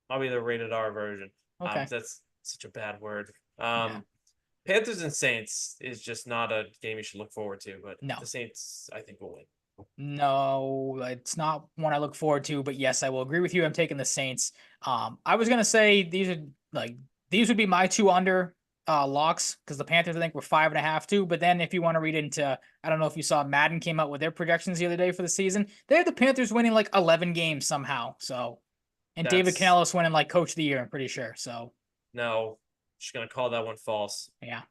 I'll be the rated R version. Okay. That's such a bad word. Yeah. Panthers and Saints is just not a game you should look forward to, but No. the Saints I think will win. No, it's not one I look forward to, but yes, I will agree with you. I'm taking the Saints. I was gonna say these would be my two under locks because the Panthers I think were 5.5 too. But then if you want to read into, I don't know if you saw Madden came out with their projections the other day for the season. They have the Panthers winning like 11 games somehow. So, and David That's Canales winning like Coach of the Year. I'm pretty sure. So No, just gonna call that one false. Yeah.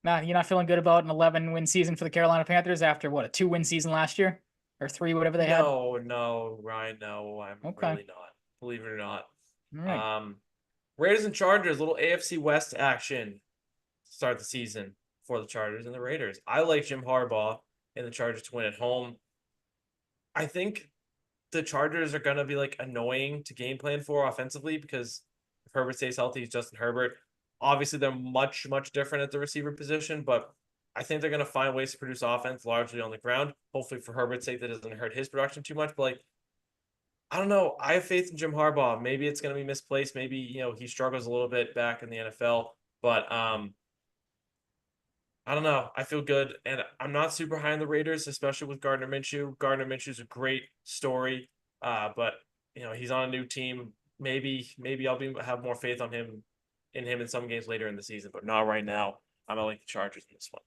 Nah, you're not feeling good about an 11-win season for the Carolina Panthers after what, a 2-win season last year or 3, whatever they had. No, no, Ryan, no, I'm Okay. really not. Believe it or not. All right. Um, Raiders and Chargers, little AFC West action to start the season for the Chargers and the Raiders. I like Jim Harbaugh and the Chargers to win at home. I think the Chargers are gonna be like annoying to game plan for offensively because if Herbert stays healthy, he's Justin Herbert. Obviously, they're much different at the receiver position, but I think they're gonna find ways to produce offense largely on the ground. Hopefully, for Herbert's sake, that doesn't hurt his production too much. But like, I don't know. I have faith in Jim Harbaugh. Maybe it's gonna be misplaced. Maybe he struggles a little bit back in the NFL, but I don't know. I feel good, and I'm not super high on the Raiders, especially with Gardner Minshew. Gardner Minshew's a great story, but he's on a new team. Maybe I'll have more faith on him in some games later in the season, but not right now. I'm gonna like the Chargers in this one.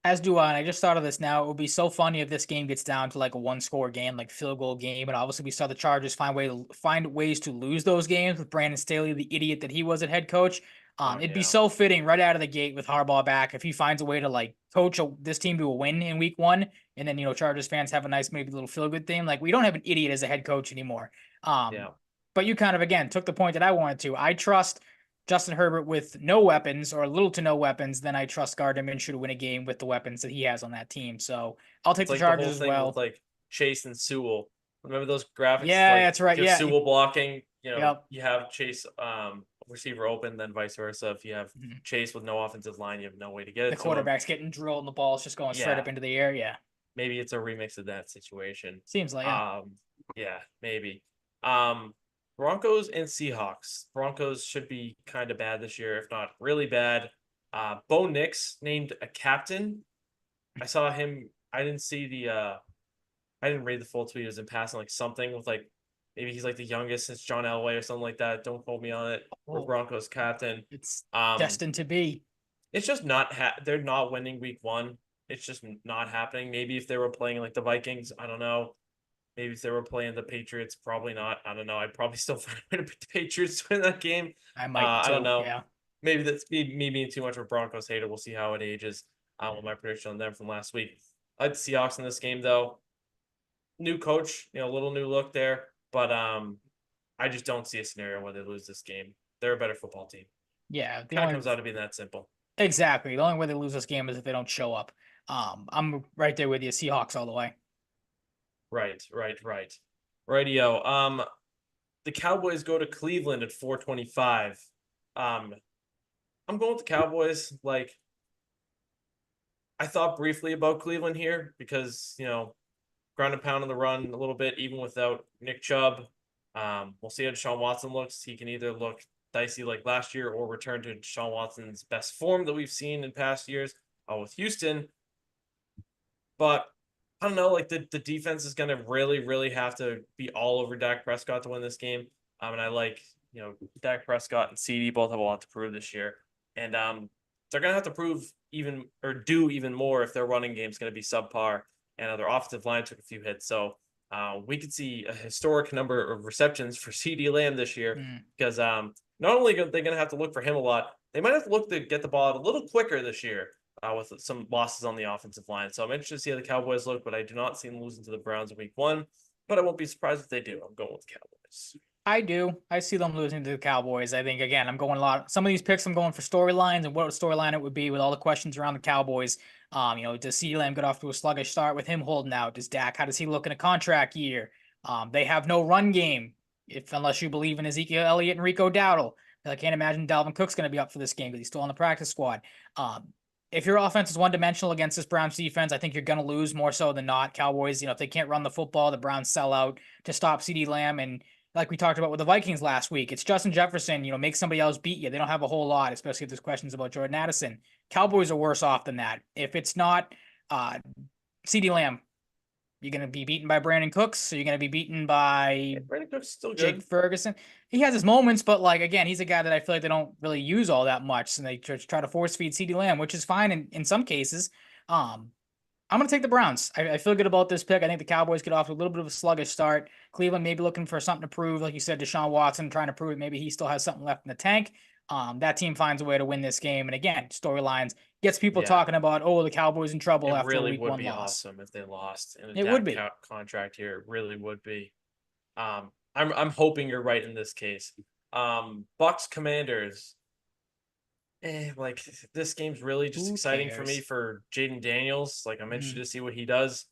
As do I. And I just thought of this now. It would be so funny if this game gets down to like a one-score game, like field goal game. And obviously, we saw the Chargers find ways to lose those games with Brandon Staley, the idiot that he was at head coach. Oh It'd be yeah, so fitting right out of the gate with Harbaugh back if he finds a way to like coach this team to a win in week 1, and then Chargers fans have a nice maybe little feel good thing. Like we don't have an idiot as a head coach anymore. yeah. But you kind of again took the point that I wanted to. I trust Justin Herbert with no weapons or little to no weapons, then I trust Gardner Minshew to win a game with the weapons that he has on that team. So I'll take It's the like the Chargers whole as thing with well. like Chase and Sewell. Remember those graphics? Yeah, Like that's right. if you have Yeah. Sewell blocking, Yep. you have Chase receiver open, then vice versa. If you have Mhm. Chase with no offensive line, you have no way to get The it to him. quarterback's getting drilled and the ball's just going straight Yeah, up into the air. Yeah. maybe it's a remix of that situation. Seems like, yeah. Yeah, maybe. Um, Broncos and Seahawks. Broncos should be kind of bad this year, if not really bad. Bo Nix named a captain. I saw him. I didn't see the. I didn't read the full tweet. It was in passing like something with like maybe he's like the youngest since John Elway or something like that. Don't quote me on it. For Oh, Broncos captain. it's Um, destined to be. it's just not. They're not winning week 1. It's just not happening. Maybe if they were playing like the Vikings, I don't know. Maybe if they were playing the Patriots, probably not. I don't know. I'd probably still find a way to pick the Patriots to win that game. I might I don't too. know. Yeah. Maybe that's me being too much of a Broncos hater. We'll see how it ages. With my prediction on them from last week. I like the Seahawks in this game though. New coach, a little new look there, but I just don't see a scenario where they lose this game. They're a better football team. Yeah. The Kind of only comes out to being that simple. exactly the only way they lose this game is if they don't show up. I'm right there with you. Seahawks all the way. Right. Rightio. The Cowboys go to Cleveland at 425. I'm going with the Cowboys. Like, I thought briefly about Cleveland here because, ground and pound on the run a little bit, even without Nick Chubb. We'll see how Deshaun Watson looks. He can either look dicey like last year or return to Deshaun Watson's best form that we've seen in past years with Houston. But I don't know, like the defense is going to really have to be all over Dak Prescott to win this game. And I like, Dak Prescott and CD both have a lot to prove this year. And they're going to have to prove even or do even more if their running game is going to be subpar and their offensive line took a few hits. So we could see a historic number of receptions for CD Lamb this year because not only are they going to have to look for him a lot, they might have to look to get the ball out a little quicker this year with some losses on the offensive line. So I'm interested to see how the Cowboys look, but I do not see them losing to the Browns in week 1. But I won't be surprised if they do. I'm going with the Cowboys. I do. I see them losing to the Cowboys. I think again, I'm going a lot. Some of these picks, I'm going for storylines and what storyline it would be with all the questions around the Cowboys. Does CeeDee Lamb get off to a sluggish start with him holding out? Does Dak? How does he look in a contract year? They have no run game, unless you believe in Ezekiel Elliott and Rico Dowdle. I can't imagine Dalvin Cook's going to be up for this game because he's still on the practice squad. If your offense is one-dimensional against this Browns defense, I think you're going to lose more so than not. Cowboys, if they can't run the football, the Browns sell out to stop CeeDee Lamb. And like we talked about with the Vikings last week, it's Justin Jefferson, make somebody else beat you. They don't have a whole lot, especially if there's questions about Jordan Addison. Cowboys are worse off than that. If it's not CeeDee Lamb, you're going to be beaten by Brandon Cooks, or you're going to be beaten by Brandon Cooks still good. Jake Ferguson. He has his moments, but again, he's a guy that I feel like they don't really use all that much, and they try to force feed CeeDee Lamb, which is fine in some cases. I'm gonna take the Browns. I feel good about this pick. I think the Cowboys get off to a little bit of a sluggish start. Cleveland maybe looking for something to prove, like you said, Deshaun Watson trying to prove it. Maybe he still has something left in the tank. That team finds a way to win this game, and again, storylines gets people Yeah, talking about, oh, the Cowboys in trouble it after a really week would one be loss. awesome if they lost in a It would Dak be. contract here. It really would be. I'm hoping you're right in this case. Bucks Commanders. Like this game's really just Who exciting for me cares? for Jaden Daniels. Like I'm interested Mhm. to see what he does.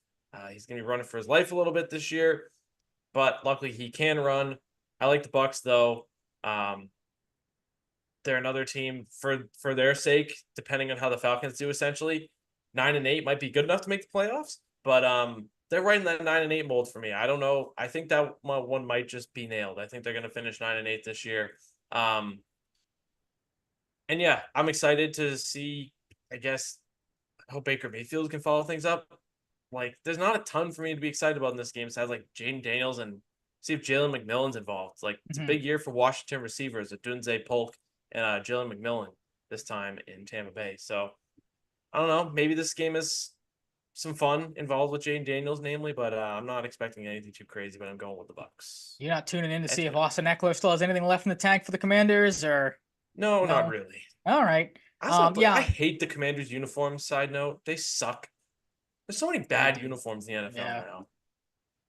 He's gonna be running for his life a little bit this year, but luckily he can run. I like the Bucks though. Um, they're another team for their sake, depending on how the Falcons do. Essentially, 9-8 might be good enough to make the playoffs, but they're right in that 9-8 mold for me. I don't know. I think that one might just be nailed. I think they're gonna finish 9-8 this year. Um, and yeah, I'm excited to see. I guess I hope Baker Mayfield can follow things up. Like, there's not a ton for me to be excited about in this game besides like Jaden Daniels and see if Jalen McMillan's involved. Like, it's a Mhm. big year for Washington receivers, Dunze Polk and Jalen McMillan this time in Tampa Bay. So I don't know. Maybe this game is some fun involved with Jaden Daniels, namely, but I'm not expecting anything too crazy. But I'm going with the Bucks. You're not tuning in to see if Anthony, Austin Eckler still has anything left in the tank for the Commanders, or no, not no? really. All right. I Yeah, hate the Commanders uniforms. Side note, they suck. There's so many they bad do. uniforms in the NFL Yeah, now.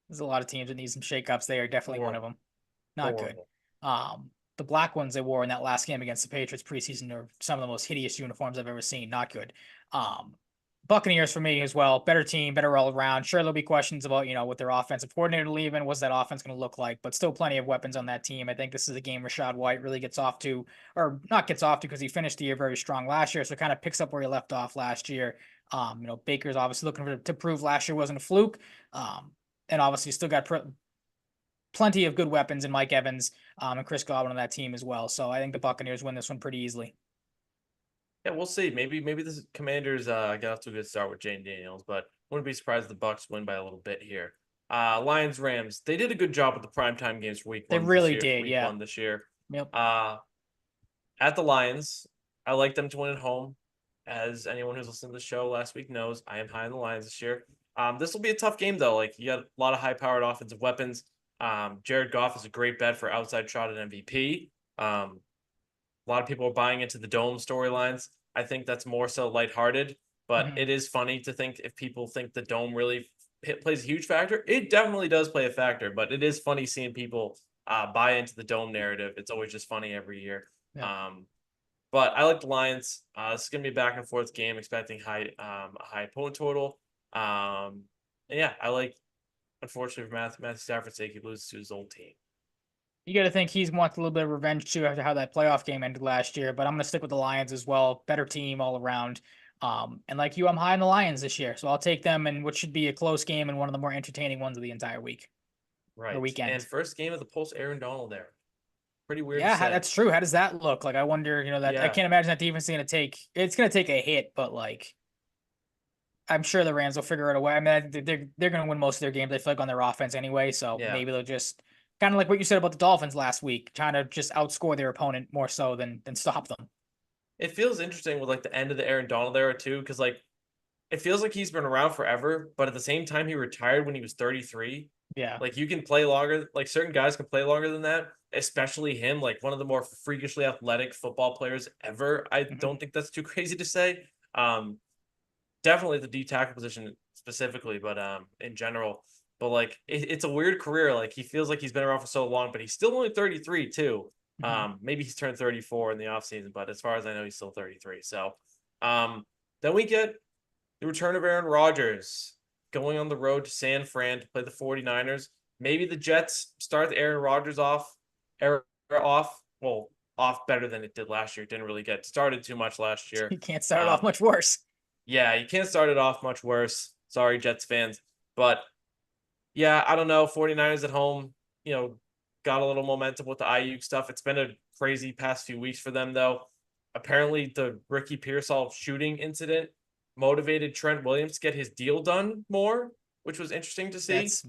there's a lot of teams that need some shakeups. They are definitely one of Horrible, them. Not good. horrible. The black ones they wore in that last game against the Patriots preseason are some of the most hideous uniforms I've ever seen. Not good. Um, Buccaneers for me as well. Better team, better all around. Sure, there'll be questions about, what their offensive coordinator leaving. What's that offense going to look like? But still plenty of weapons on that team. I think this is a game Rashad White really gets off to, or not gets off to because he finished the year very strong last year. So kind of picks up where he left off last year. Baker's obviously looking to prove last year wasn't a fluke. And obviously still got plenty of good weapons in Mike Evans and Chris Godwin on that team as well. So I think the Buccaneers win this one pretty easily. Yeah, we'll see. Maybe this Commanders get off to a good start with Jane Daniels, but wouldn't be surprised if the Bucks win by a little bit here. Lions Rams. They did a good job with the primetime games for They really did, week yeah. one this year. Yep. Uh at the Lions, I like them to win at home. As anyone who's listened to the show last week knows, I am high on the Lions this year. This will be a tough game though. Like you got a lot of high-powered offensive weapons. Jared Goff is a great bet for outside shot at MVP. A lot of people are buying into the dome storylines. I think that's more so lighthearted, but Mm-hmm. it is funny to think if people think the dome really plays a huge factor. It definitely does play a factor, but it is funny seeing people buy into the dome narrative. It's always just funny every year. Yep. But I like the Lions. This is gonna be a back and forth game, expecting a high point total. And yeah, I like. Unfortunately for Matthew Stafford's sake, he loses to his old team. You got to think he's wants a little bit of revenge too after how that playoff game ended last year. But I'm going to stick with the Lions as well. Better team all around. And like you, I'm high on the Lions this year, so I'll take them in what should be a close game and one of the more entertaining ones of the entire week or Right. And weekend. first game of the post Aaron Donald there. Pretty weird to Yeah, say. that's true. How does that look? Like, I wonder. That I Yeah. can't imagine that defense is going to take. It's going to take a hit, but like I'm sure the Rams will figure it away. I mean, they're going to win most of their games. I feel like on their offense anyway, so Yeah. maybe they'll just kind of like what you said about the Dolphins last week, trying to just outscore their opponent more so than stop them. It feels interesting with like the end of the Aaron Donald era too, because like it feels like he's been around forever, but at the same time he retired when he was 33. Yeah. Like you can play longer, like certain guys can play longer than that, especially him, like one of the more freakishly athletic football players ever. I Mhm. don't think that's too crazy to say. Definitely the D tackle position specifically, but in general. But like it's a weird career. Like he feels like he's been around for so long, but he's still only 33 too. Mhm. Maybe he's turned 34 in the offseason, but as far as I know, he's still 33. So then we get the return of Aaron Rodgers going on the road to San Fran to play the 49ers. Maybe the Jets start Aaron Rodgers off better than it did last year. It didn't really get started too much last year. You can't start it off Um, much worse. yeah, you can't start it off much worse. Sorry, Jets fans. But yeah, I don't know. 49ers at home, got a little momentum with the IU stuff. It's been a crazy past few weeks for them, though. Apparently, the Ricky Pearsall shooting incident motivated Trent Williams to get his deal done more, which was interesting to see. That's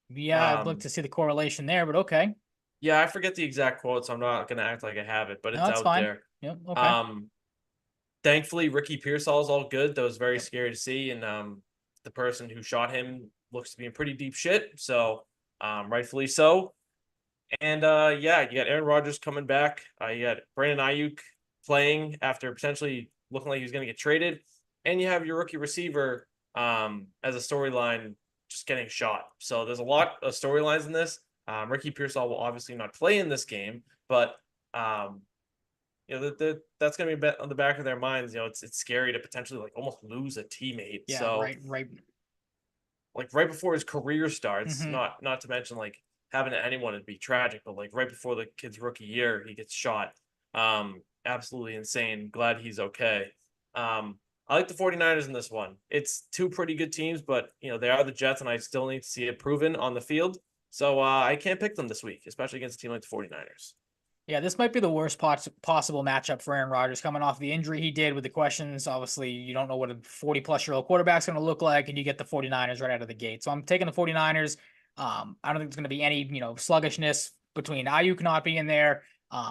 Yeah, I'd look Um, to see the correlation there, but okay. yeah, I forget the exact quote, so I'm not going to act like I have it, but No, it's that's out fine. there. Yep, okay. Um, Thankfully, Ricky Pearsall is all good. That was very Yep. scary to see, and the person who shot him looks to be in pretty deep shit. So, rightfully so. And yeah, you got Aaron Rodgers coming back. You got Brandon Ayuk playing after potentially looking like he was going to get traded, and you have your rookie receiver as a storyline just getting shot. So there's a lot of storylines in this. Ricky Pearsall will obviously not play in this game, but that's going to be on the back of their minds. It's scary to potentially like almost lose a teammate. Yeah, So right. like right before his career starts, Hmm. not to mention like having anyone would be tragic, but like right before the kid's rookie year, he gets shot. Absolutely insane. Glad he's okay. I like the 49ers in this one. It's two pretty good teams, but they are the Jets, and I still need to see it proven on the field. So I can't pick them this week, especially against a team like the 49ers. Yeah, this might be the worst possible matchup for Aaron Rodgers coming off the injury he did with the questions. Obviously, you don't know what a 40-plus-year-old quarterback's going to look like, and you get the 49ers right out of the gate. So I'm taking the 49ers. I don't think there's going to be any, sluggishness between Ayuk not being there,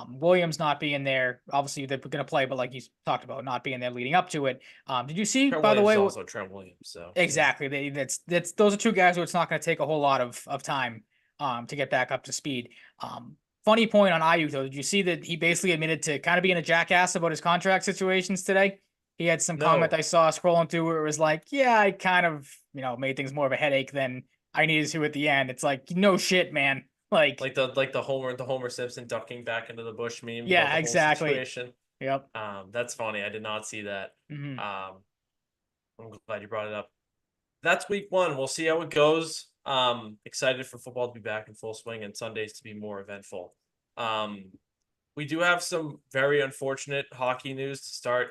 Williams not being there. Obviously, they're going to play, but like you talked about, not being there leading up to it. Did you see, Trent by the Williams is way, also Trent Williams. So yeah. exactly. That's those are two guys who it's not going to take a whole lot of time to get back up to speed. Funny point on Ayuk though. Did you see that he basically admitted to kind of being a jackass about his contract situations today? He had some comment No, I saw scrolling through where it was like, yeah, I kind of, made things more of a headache than I needed to at the end. It's like, no shit, man. Like, like the Homer Simpson ducking back into the bush meme about yeah, the whole exactly. situation. Yep. That's funny. I did not see that. Hmm. Um, I'm glad you brought it up. That's week one. We'll see how it goes. Excited for football to be back in full swing and Sundays to be more eventful. Um, we do have some very unfortunate hockey news to start.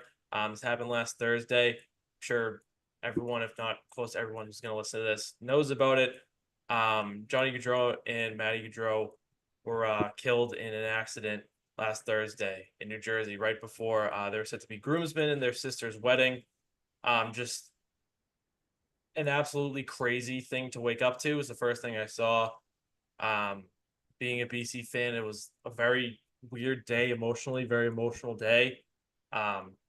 This happened last Thursday. I'm sure everyone, if not close to everyone who's going to listen to this, knows about it. Johnny Gaudreau and Matty Gaudreau were killed in an accident last Thursday in New Jersey, right before they were set to be groomsmen in their sister's wedding. Just an absolutely crazy thing to wake up to. It was the first thing I saw. Um, Being a BC fan, it was a very weird day emotionally, very emotional day.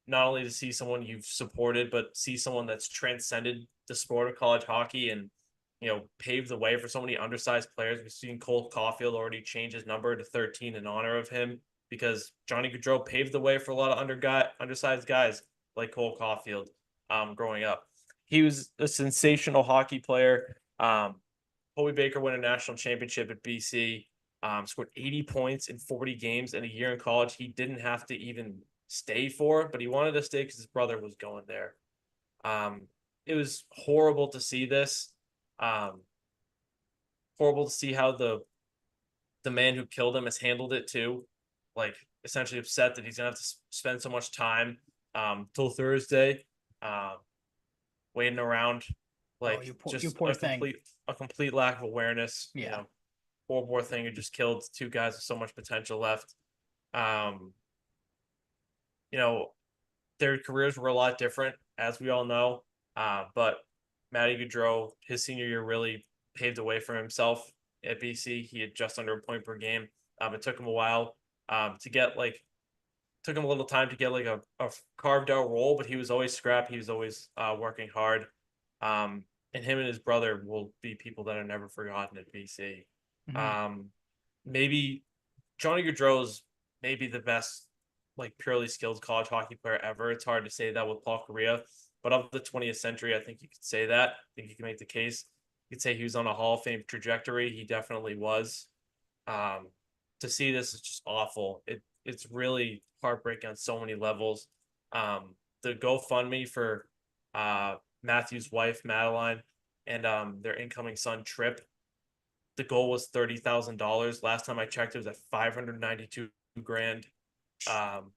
Not only to see someone you've supported, but see someone that's transcended the sport of college hockey and paved the way for so many undersized players. We've seen Cole Caulfield already change his number to 13 in honor of him because Johnny Gaudreau paved the way for a lot of undersized guys like Cole Caulfield growing up. He was a sensational hockey player. Colby Baker won a national championship at BC. Scored 80 points in 40 games in a year in college. He didn't have to even stay for, but he wanted to stay because his brother was going there. It was horrible to see this. Um, Horrible to see how the man who killed him has handled it too. Like essentially upset that he's gonna have to spend so much time till Thursday, um, waiting around, Oh, like you just poor thing. a complete lack of awareness. Yeah. Poor thing who just killed two guys with so much potential left. Um, you know, their careers were a lot different, as we all know. But Matty Gaudreau, his senior year really paved the way for himself at BC. He had just under a point per game. It took him a while to get took him a little time to get like a carved out role, but he was always scrap. He was always working hard. And him and his brother will be people that are never forgotten at BC. Hmm. Um, Maybe Johnny Gaudreau's maybe the best like purely skilled college hockey player ever. It's hard to say that with Paul Kariya, but of the 20th century, I think you could say that. I think you can make the case. You could say he was on a Hall of Fame trajectory. He definitely was. Um, to see this is just awful. It's really heartbreaking on so many levels. The GoFundMe for Matthew's wife Madeline and their incoming son Trip. The goal was $30,000. Last time I checked, it was at 592 grand. Um,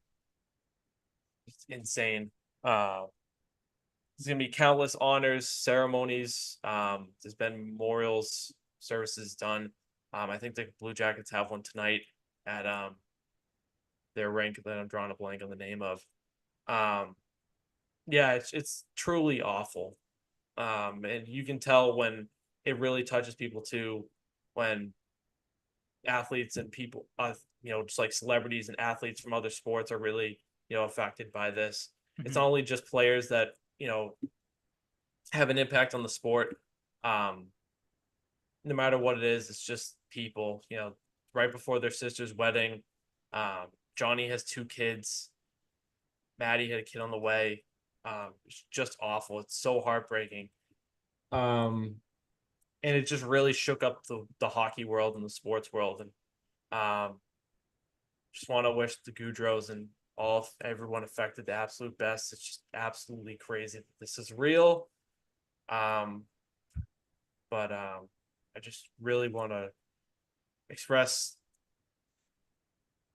it's insane. There's gonna be countless honors, ceremonies. There's been memorials, services done. I think the Blue Jackets have one tonight at their rink that I'm drawing a blank on the name of. Um, yeah, it's truly awful. And you can tell when it really touches people too, when athletes and people, just like celebrities and athletes from other sports are really, affected by this. It's Hmm. not only just players that, have an impact on the sport. No matter what it is, it's just people, right before their sister's wedding. Johnny has 2 kids. Maddie had a kid on the way. It's just awful. It's so heartbreaking. And it just really shook up the hockey world and the sports world. And just want to wish the Goudreaus and everyone affected the absolute best. It's just absolutely crazy that this is real. But I just really want to express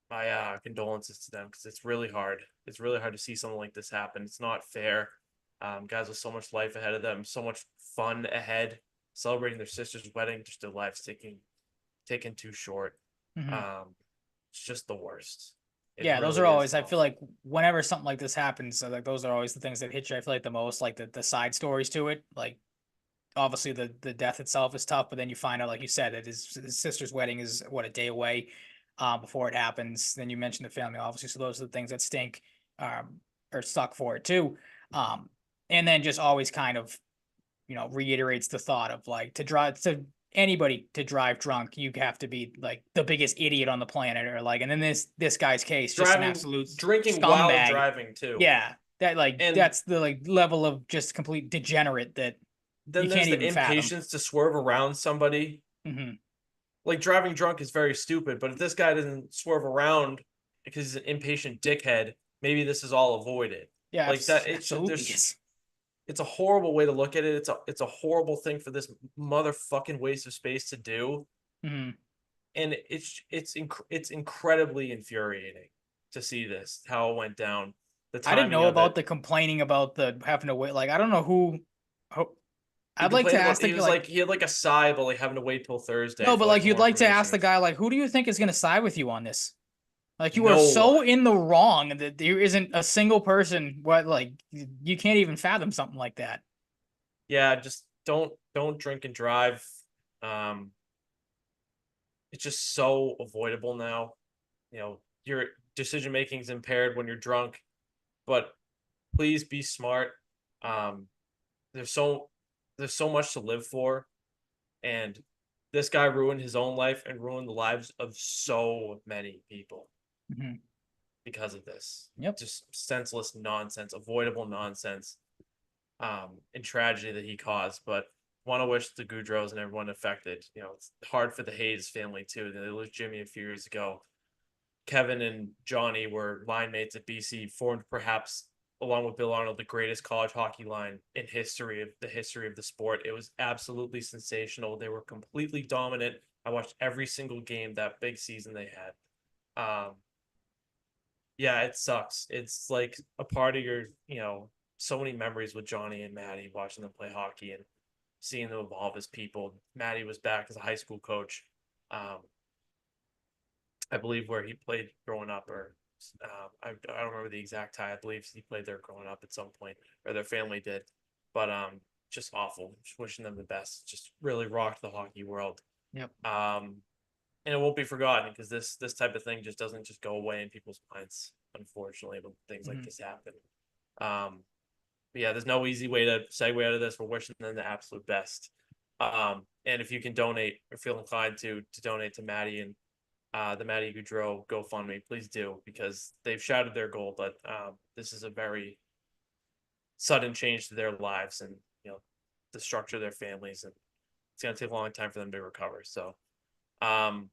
my condolences to them because it's really hard. It's really hard to see something like this happen. It's not fair. Guys with so much life ahead of them, so much fun ahead, celebrating their sister's wedding, just their lives taken too short. Mhm. It's just the worst. It Yeah, those are really is always. I feel awful. like whenever something like this happens, so like those are always the things that hit you. I feel like the most, like the side stories to it. Like obviously the death itself is tough, but then you find out, like you said, that his sister's wedding is what, a day away, before it happens. Then you mentioned the family, obviously, so those are the things that stink, or suck for it too. Um, and then just always kind of reiterates the thought of like anybody to drive drunk, you have to be like the biggest idiot on the planet, or like, and in this guy's case, just an absolute Drinking while scumbag. driving too. Yeah, And that's the like level of just complete degenerate that you then there's can't the even fathom. impatience to swerve around somebody. Hmm. Like driving drunk is very stupid, but if this guy doesn't swerve around because he's an impatient dickhead, maybe this is all avoided. Yeah, Like that, absolutely is. it's a horrible way to look at it. It's a horrible thing for this motherfucking waste of space to do, Hmm. and it's incredibly infuriating to see this how it went down, the I didn't timing know of about it. the complaining about the having to wait. Like, I don't know who He I'd like to complained ask about the he was like like he had like a sigh, but like having to wait till Thursday no, but for like like you'd more like to ask information. the It's guy, like, who do you think is going to side with you on this? Like, you are no so one. in the wrong that there isn't a single person. What, like, you can't even fathom something like that. Yeah, just don't drink and drive. Um, it's just so avoidable now. Your decision making is impaired when you're drunk, but please be smart. Um, there's so there's so much to live for, and this guy ruined his own life and ruined the lives of so many people Hmm. because of this. Yep. Just senseless nonsense, avoidable nonsense, and tragedy that he caused. But want to wish the Goudreaus and everyone affected. It's hard for the Hayes family too. They lost Jimmy a few years ago. Kevin and Johnny were line mates at BC, formed perhaps along with Bill Arnold the greatest college hockey line in history of the sport. It was absolutely sensational. They were completely dominant. I watched every single game that big season they had. Yeah, it sucks. It's like a part of so many memories with Johnny and Maddie watching them play hockey and seeing them evolve as people. Maddie was back as a high school coach. Um, I believe where he played growing up, or I don't remember the exact time. I believe he played there growing up at some point, or their family did. But just awful. Just wishing them the best. Just really rocked the hockey world. Yep. And it won't be forgotten because this type of thing just doesn't just go away in people's minds. Unfortunately, when things like Hmm. this happen. Um, but yeah, there's no easy way to segue out of this. We're wishing them the absolute best. And if you can donate or feel inclined to donate to Maddie and the Maddie Goudreau GoFundMe, please do because they've shattered their goal. But this is a very sudden change to their lives and the structure of their families, and it's gonna take a long time for them to recover. So, um,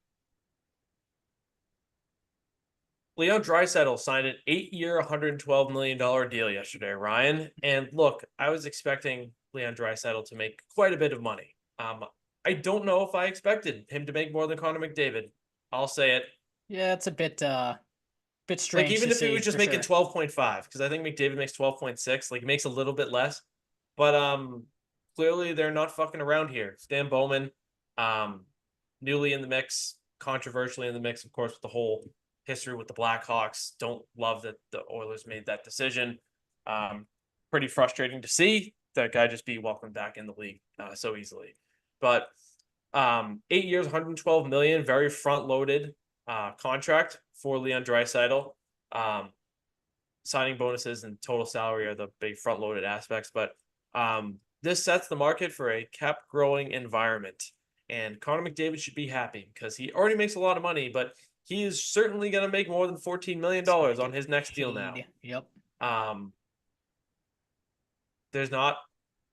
Leon Draisaitl signed an 8-year, $112 million deal yesterday, Ryan. And look, I was expecting Leon Draisaitl to make quite a bit of money. I don't know if I expected him to make more than Connor McDavid. I'll say it. Yeah, it's a bit Like strange even to if he was see just for making sure. 12.5, because I think McDavid makes 12.6, like he makes a little bit less. But clearly they're not fucking around here. Stan Bowman, um, newly in the mix, controversially in the mix, of course, with the whole history with the Blackhawks. Don't love that the Oilers made that decision. Um, Pretty frustrating to see that guy just be welcomed back in the league so easily. But 8 years, 112 million, very front loaded contract for Leon Draisaitl. Um, Signing bonuses and total salary are the big front loaded aspects, but this sets the market for a cap growing environment. And Connor McDavid should be happy because he already makes a lot of money, but he is certainly going to make more than $14 It's gonna million on get his next deal now. paid. Yep. Um, there's not,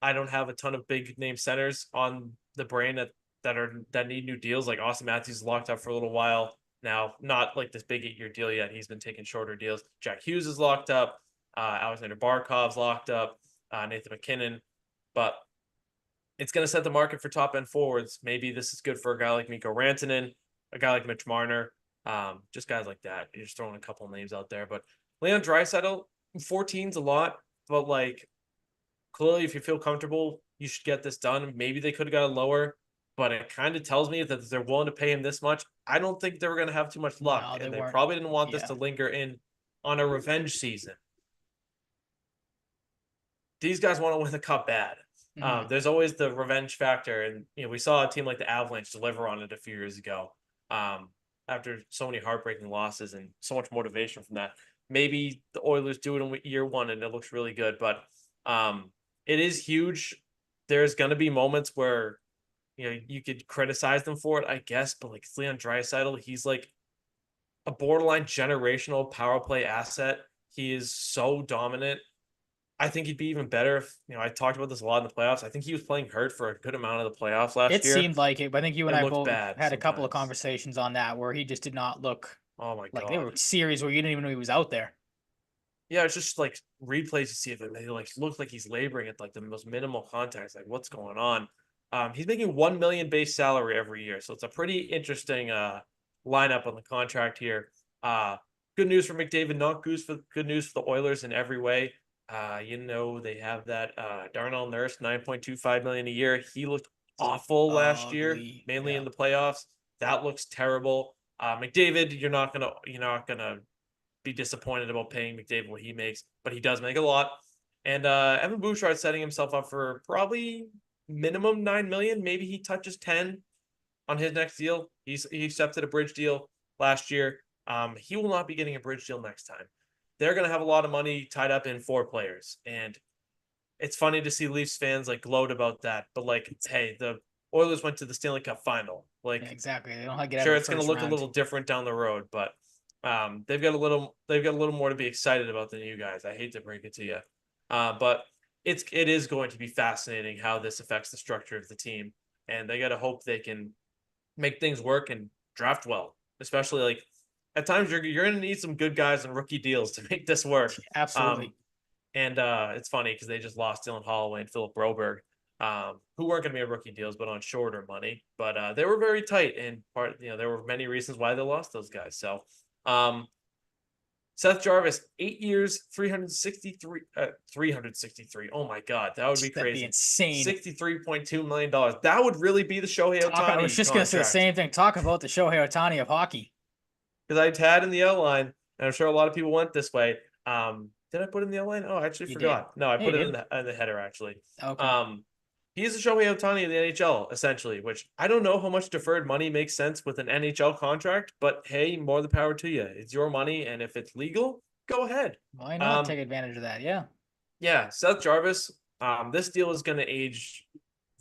I don't have a ton of big name centers on the brain that need new deals. Like Austin Matthews is locked up for a little while now, not like this big 8-year deal yet. He's been taking shorter deals. Jack Hughes is locked up. Alexander Barkov's locked up. Nathan McKinnon, but it's going to set the market for top end forwards. Maybe this is good for a guy like Mikko Rantanen, a guy like Mitch Marner, just guys like that. You're just throwing a couple names out there, but Leon Draisaitl, 14's a lot, but like clearly, if you feel comfortable, you should get this done. Maybe they could have got it lower, but it kind of tells me that they're willing to pay him this much. I don't think they were going to have too much luck, No, they and they weren't. probably didn't want this Yeah. to linger in on a revenge season. These guys want to win the cup bad. There's always the revenge factor, and we saw a team like the Avalanche deliver on it a few years ago. After so many heartbreaking losses and so much motivation from that, maybe the Oilers do it in year one and it looks really good, but it is huge. There's going to be moments where you could criticize them for it, I guess, but like Leon Draisaitl, he's like a borderline generational power play asset. He is so dominant. I think he'd be even better if, I talked about this a lot in the playoffs. I think he was playing hurt for a good amount of the playoffs last It year. seemed like it, but I think you and It I looked both bad had a couple of sometimes. conversations on that where he just did not look Oh my like there God. were series where you didn't even know he was out there. Yeah, it's just like replays to see if it like looks like he's laboring at like the most minimal contacts. Like what's going on? He's making 1 million base salary every year, so it's a pretty interesting lineup on the contract here. Good news for McDavid, not good news for the Oilers in every way. They have that Darnell Nurse, 9.25 million a year. He looked awful last year, Ugly. mainly Yeah. in the playoffs. That looks terrible. McDavid, you're not gonna be disappointed about paying McDavid what he makes, but he does make a lot. And Evan Bouchard setting himself up for probably minimum 9 million. Maybe he touches 10 on his next deal. He accepted a bridge deal last year. He will not be getting a bridge deal next time. They're going to have a lot of money tied up in 4 players, and it's funny to see Leafs fans like gloat about that. But like, hey, the Oilers went to the Stanley Cup final. Yeah, Like, exactly. They don't have to get out sure, of the it's going to first look a round. little different down the road, but they've got a little more to be excited about than you guys. I hate to break it to you, but it is going to be fascinating how this affects the structure of the team, and they got to hope they can make things work and draft well. Especially like at times you're going to need some good guys and rookie deals to make this work. Um, Absolutely. and It's funny because they just lost Dylan Holloway and Philip Broberg, who weren't going to be on rookie deals, but on shorter money. But they were very tight, and there were many reasons why they lost those guys. So, um, Seth Jarvis, 8 years, 363. Oh my God, that would be That'd be crazy. insane. $63.2 million. That would really be the Shohei I was Ohtani just gonna say the contract. same thing. Talk about the Shohei Ohtani of hockey. Because I had in the outline, and I'm sure a lot of people went this way. Did I put in the outline? Oh, I actually You did. forgot. No, I Yeah, you put it did. in the header actually. Okay. Um, he is a Shohei Ohtani in the NHL essentially, which I don't know how much deferred money makes sense with an NHL contract, but hey, more the power to you. It's your money, and if it's legal, go ahead. Why not Um, take advantage of that? Yeah. yeah, Seth Jarvis. This deal is going to age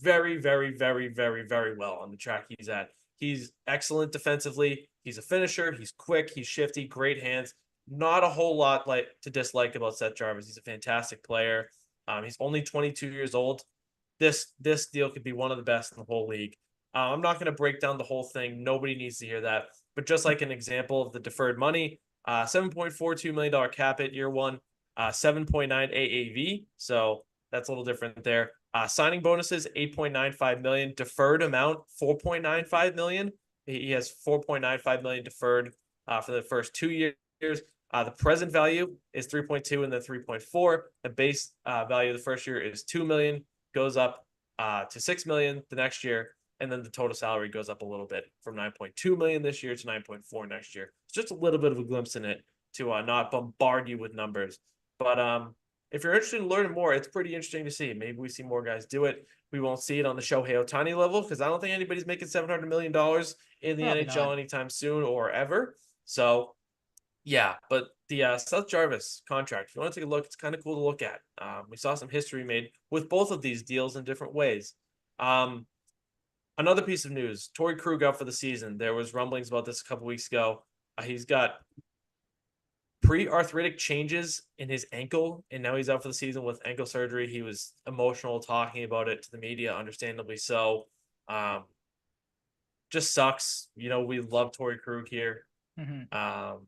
very, very, very, very, very well on the track he's at. He's excellent defensively. He's a finisher. He's quick. He's shifty. Great hands. Not a whole lot like to dislike about Seth Jarvis. He's a fantastic player. He's only 22 years old. This deal could be one of the best in the whole league. I'm not going to break down the whole thing. Nobody needs to hear that. But just like an example of the deferred money, $7.42 million cap hit year one, 7.9 AAV. So that's a little different there. Signing bonuses, 8.95 million. Deferred amount, 4.95 million. He has 4.95 million deferred for the first 2 years. The present value is 3.2 and then 3.4. The base value of the first year is 2 million, goes up to 6 million the next year, and then the total salary goes up a little bit from 9.2 million this year to 9.4 next year. It's just a little bit of a glimpse in it to not bombard you with numbers. But if you're interested in learning more, it's pretty interesting to see. Maybe we see more guys do it. We won't see it on the Shohei Ohtani level because I don't think anybody's making $700 million in the Probably NHL not. anytime soon or ever. So Yeah, but the Seth Jarvis contract, if you want to take a look, it's kind of cool to look at. We saw some history made with both of these deals in different ways. Um, Another piece of news: Torrey Krug out for the season. There was rumblings about this a couple weeks ago. He's got pre-arthritic changes in his ankle, and now he's out for the season with ankle surgery. He was emotional talking about it to the media, understandably so. Um, just sucks. We love Torrey Krug here. Hmm. Um,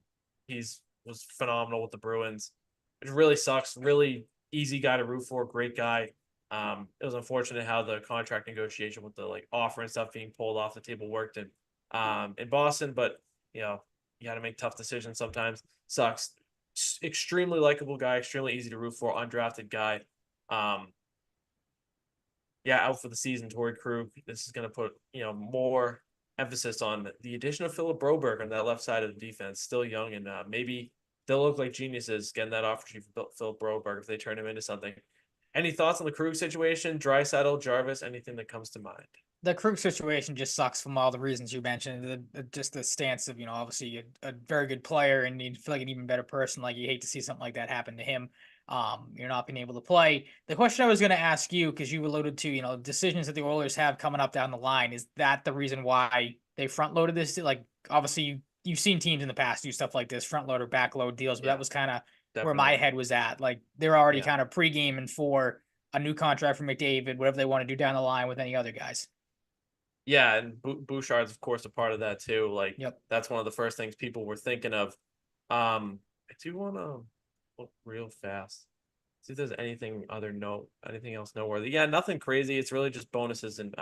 he's was phenomenal with the Bruins. It really sucks. Really easy guy to root for. Great guy. It was unfortunate how the contract negotiation with the offer and stuff being pulled off the table worked in Boston, but you know you got to make tough decisions sometimes. Sucks. Extremely likable guy. Extremely easy to root for. Undrafted guy. Um, yeah, out for the season. Torrey Krug. This is going to put more emphasis on the addition of Philip Broberg on that left side of the defense. Still young, and maybe they'll look like geniuses getting that offer sheet for Philip Broberg if they turn him into something. Any thoughts on the Krug situation? Draisaitl, Jarvis, anything that comes to mind? The Krug situation just sucks from all the reasons you mentioned. Just the stance of, obviously a very good player and you feel like an even better person. Like you hate to see something like that happen to him. You're not being able to play. The question I was going to ask you, because you alluded to, decisions that the Oilers have coming up down the line, is that the reason why they front loaded this? Like, obviously, you've seen teams in the past do stuff like this, front load or back load deals, but that Yeah, was kind of where my definitely. head was at. Like, they're already Yeah. kind of pre gaming for a new contract for McDavid, whatever they want to do down the line with any other guys. Yeah, and Bouchard's of course a part of that too. Like Yep. that's one of the first things people were thinking of. I do want to look real fast. See if there's anything else noteworthy. Yeah, nothing crazy. It's really just bonuses and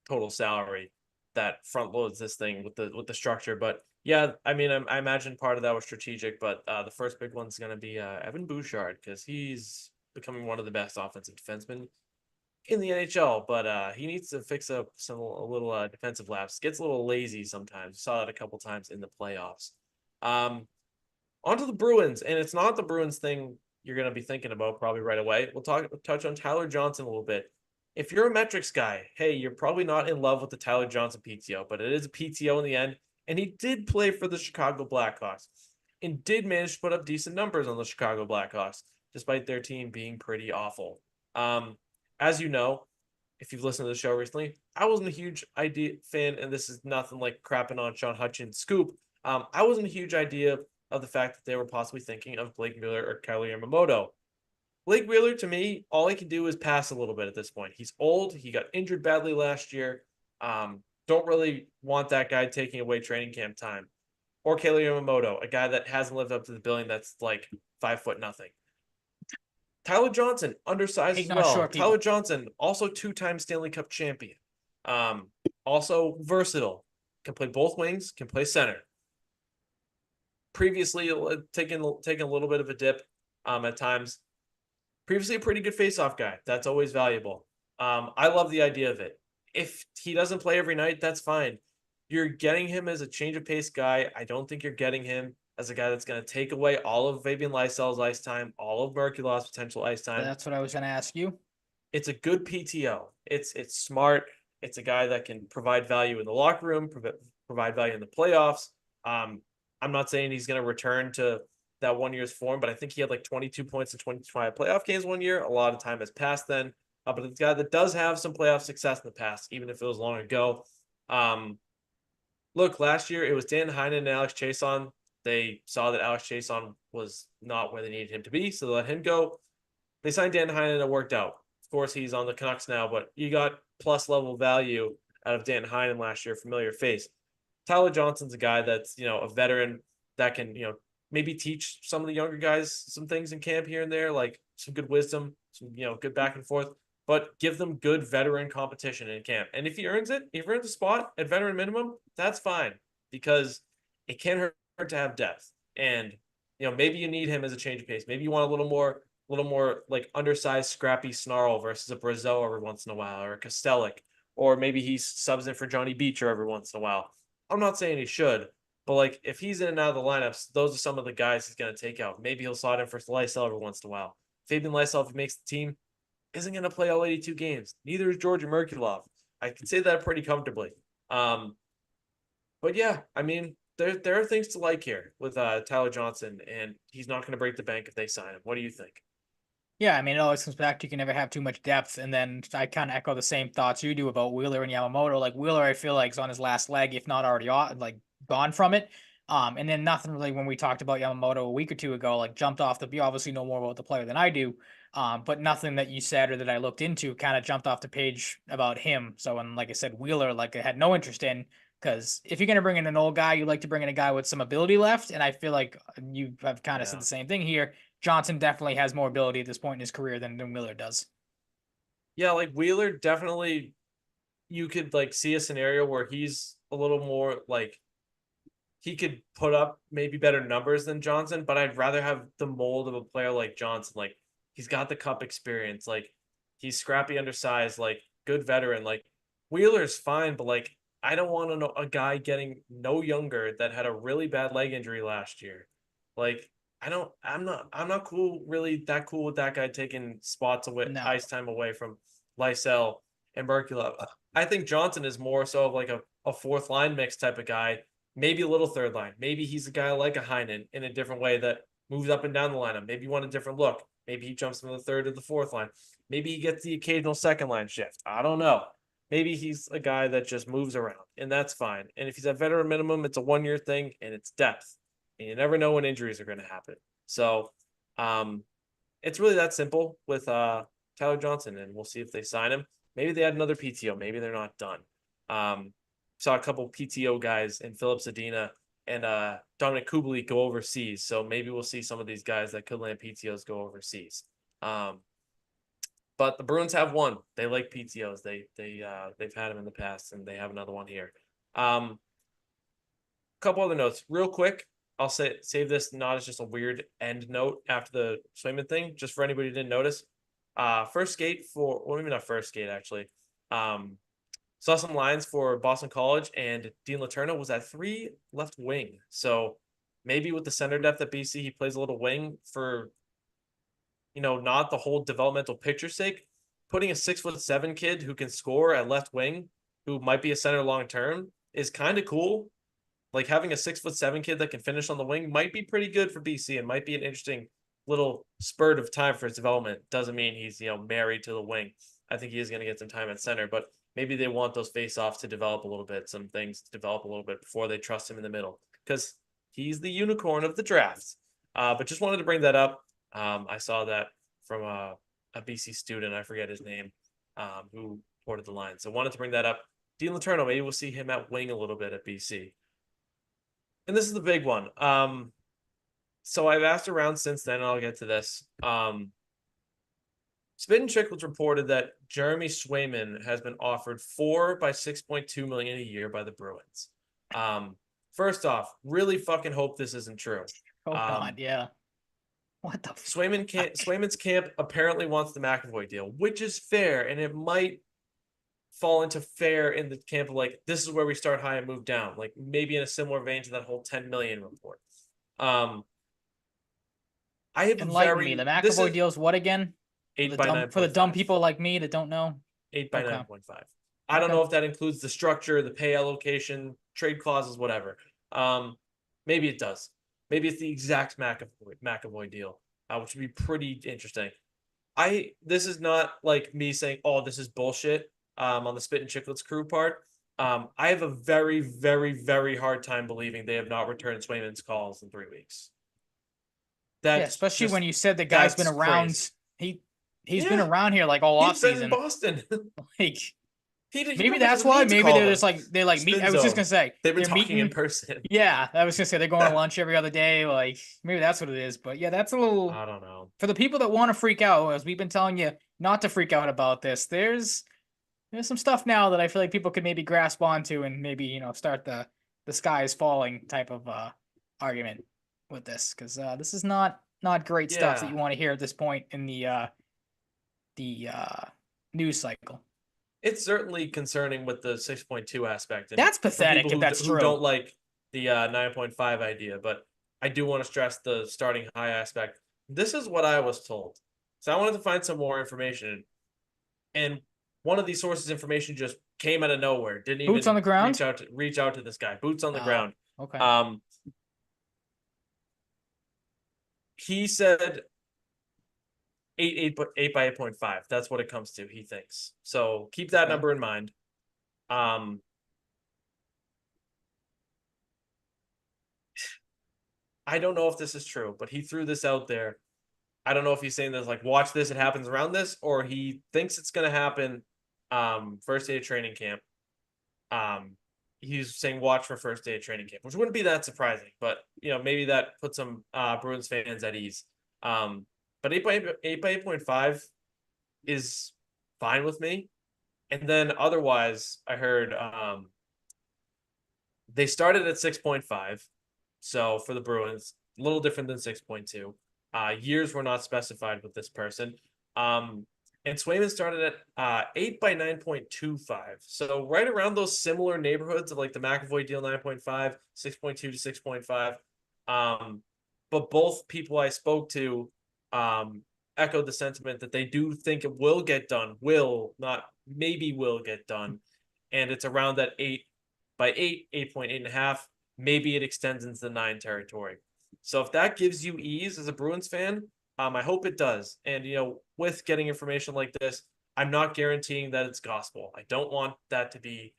total salary that front loads this thing with the structure. But yeah, I mean, I imagine part of that was strategic, but the first big one's gonna be Evan Bouchard because he's becoming one of the best offensive defensemen in the NHL, but he needs to fix up a little defensive lapse. Gets a little lazy sometimes. Saw that a couple times in the playoffs. Um, Onto the Bruins, and it's not the Bruins thing you're going to be thinking about probably right away. We'll touch on Tyler Johnson a little bit. If you're a metrics guy, hey, you're probably not in love with the Tyler Johnson PTO, but it is a PTO in the end, and he did play for the Chicago Blackhawks and did manage to put up decent numbers on the Chicago Blackhawks, despite their team being pretty awful. Um, as you know, if you've listened to the show recently, I wasn't a huge idea fan, and this is nothing like crapping on Sean Hutchins' scoop. I wasn't a huge idea of the fact that they were possibly thinking of Blake Miller or Kelly Yamamoto. Blake Wheeler, to me, all he can do is pass a little bit at this point. He's old. He got injured badly last year. Don't really want that guy taking away training camp time. Or Kelly Yamamoto, a guy that hasn't lived up to the billing that's like 5 foot nothing. Tyler Johnson, undersized as Hating on well. short Tyler people. Johnson, also two-time Stanley Cup champion. Um, Also versatile. Can play both wings, can play center. Previously, taking a little bit of a dip at times. Previously, a pretty good face-off guy. That's always valuable. I love the idea of it. If he doesn't play every night, that's fine. You're getting him as a change of pace guy. I don't think you're getting him as a guy that's going to take away all of Fabian Lysel's ice time, all of Merkulow's potential ice time. That's what I was going to ask you. It's a good PTO. It's smart. It's a guy that can provide value in the locker room, provide value in the playoffs. Um, I'm not saying he's going to return to that 1 year's form, but I think he had like 22 points in 25 playoff games 1 year. A lot of time has passed then. But it's a guy that does have some playoff success in the past, even if it was long ago. Um, Look, last year it was Dan Heinen and Alex Chason. They saw that Alex Chason was not where they needed him to be, so they let him go. They signed Dan Heinen and it worked out. Of course, he's on the Canucks now, but you got plus level value out of Dan Heinen last year, familiar face. Tyler Johnson's a guy that's, a veteran that can, maybe teach some of the younger guys some things in camp here and there, like some good wisdom, some, good back and forth, but give them good veteran competition in camp. And if he earns it, if he earns a spot at veteran minimum, that's fine because it can't hurt to have depth. And, maybe you need him as a change of pace. Maybe you want a little more like undersized, scrappy snarl versus a Brazeau every once in a while, or a Kostelic, or maybe he subs in for Johnny Beecher every once in a while. I'm not saying he should, but like if he's in and out of the lineups, those are some of the guys he's going to take out. Maybe he'll slot in for Lysell every once in a while. Fabian Lysell, if he makes the team, isn't going to play all 82 games. Neither is Georgi Merkulov. I can say that pretty comfortably. Um, but yeah, I mean, there are things to like here with Tyler Johnson, and he's not going to break the bank if they sign him. What do you think? Yeah, I mean, it always comes back to you can never have too much depth, and then I kind of echo the same thoughts you do about Wheeler and Yamamoto. Like Wheeler, I feel like is on his last leg, if not already like gone from it. And then nothing really when we talked about Yamamoto a week or two ago, like jumped off the. You obviously know more about the player than I do, but nothing that you said or that I looked into kind of jumped off the page about him. So, and like I said, Wheeler, like I had no interest in because if you're gonna bring in an old guy, you like to bring in a guy with some ability left, and I feel like you have kind of said Yeah. the same thing here. Johnson definitely has more ability at this point in his career than Wheeler does. Yeah, like Wheeler definitely you could like see a scenario where he's a little more like he could put up maybe better numbers than Johnson, but I'd rather have the mold of a player like Johnson. Like he's got the cup experience, like he's scrappy, undersized, like good veteran. Like Wheeler's fine, but like I don't want to know a guy getting no younger that had a really bad leg injury last year. Like I don't, I'm not cool, really that cool with that guy taking spots away, No, ice time away from Lysell and Merkulov. I think Johnson is more so of like a fourth line mix type of guy, maybe a little third line. Maybe he's a guy like a Heinen in a different way that moves up and down the lineup. Maybe you want a different look. Maybe he jumps from the third to the fourth line. Maybe he gets the occasional second line shift. I don't know. Maybe he's a guy that just moves around, and that's fine. And if he's at veteran minimum, it's a 1 year thing, and it's depth. And you never know when injuries are going to happen. So, it's really that simple with Tyler Johnson, and we'll see if they sign him. Maybe they add another PTO. Maybe they're not done. Saw a couple PTO guys in Philip Zadina and Dominic Kubalik go overseas. So maybe we'll see some of these guys that could land PTOs go overseas. But the Bruins have one. They like PTOs. They've had them in the past, and they have another one here. Couple other notes, real quick. I'll save this not as just a weird end note after the Swayman thing, just for anybody who didn't notice. First skate for, well, maybe not first skate actually. Saw some lines for Boston College, and Dean Letourneau was at 3 left wing. So maybe with the center depth at BC, he plays a little wing for, not the whole developmental picture sake. Putting a 6'7" kid who can score at left wing, who might be a center long term, is kind of cool. Like having a 6'7" kid that can finish on the wing might be pretty good for BC and might be an interesting little spurt of time for his development. Doesn't mean he's, married to the wing. I think he is going to get some time at center, but maybe they want those face-offs to develop a little bit, some things to develop a little bit before they trust him in the middle, because he's the unicorn of the draft. But just wanted to bring that up. I saw that from a BC student, I forget his name, who ported the line. So wanted to bring that up. Dean Letourneau, maybe we'll see him at wing a little bit at BC. And this is the big one. So I've asked around since then, and I'll get to this. Spit and Chicklets reported that Jeremy Swayman has been offered 4 by $6.2 million a year by the Bruins. First off, really fucking hope this isn't true. oh god, yeah. What the Swayman's camp apparently wants the McAvoy deal, which is fair, and it might fall into fair in the camp of like, this is where we start high and move down, like maybe in a similar vein to that whole 10 million report. I have enlighten me. The McAvoy deal's what again? 8 by 9. For the dumb people like me that don't know. 8 by 9.5. I don't know if that includes the structure, the pay allocation, trade clauses, whatever. Maybe it does. Maybe it's the exact McAvoy deal, which would be pretty interesting. This is not like me saying, oh, this is bullshit. On the Spit and Chicklets crew part. I have a very, very, very hard time believing they have not returned Swayman's calls in 3 weeks. Yeah, especially when you said the guy's been around. Crazy. He's been around here like all off season. He's been in Boston. Like maybe that's why. Maybe they're just like they like meet. I was just gonna say they've been talking meeting in person. Yeah, I was gonna say they're going to lunch every other day. Like maybe that's what it is. But yeah, that's a little. I don't know. For the people that want to freak out, as we've been telling you not to freak out about this, there's some stuff now that I feel like people could maybe grasp onto and maybe start the sky is falling type of argument with this, because this is not great stuff that you want to hear at this point in the news cycle. It's certainly concerning with the 6.2 aspect. And that's pathetic if that's true. Who don't like the 9.5 idea, but I do want to stress the starting high aspect. This is what I was told. So I wanted to find some more information, and one of these sources' information just came out of nowhere. Didn't even boots on the ground. Reach out to this guy. Boots on the ground. Okay. Um, he said eight by 8.5. That's what it comes to, he thinks. So keep that Okay. number in mind. Um, I don't know if this is true, but he threw this out there. I don't know if he's saying this like, watch this, it happens around this, or he thinks it's gonna happen first day of training camp. Um, he's saying watch for first day of training camp, which wouldn't be that surprising, but maybe that puts some Bruins fans at ease. Um, but 8 by 8.5 is fine with me. And then otherwise, I heard they started at 6.5. So for the Bruins, a little different than 6.2. Years were not specified with this person. And Swayman started at 8 by 9.25. So right around those similar neighborhoods of like the McAvoy deal 9.5, 6.2 to 6.5. Um, but both people I spoke to echoed the sentiment that they do think it will get done, will, not maybe will get done. And it's around that 8 by 8, 8.8 and a half. Maybe it extends into the 9 territory. So if that gives you ease as a Bruins fan, I hope it does. And with getting information like this, I'm not guaranteeing that it's gospel. I don't want that to be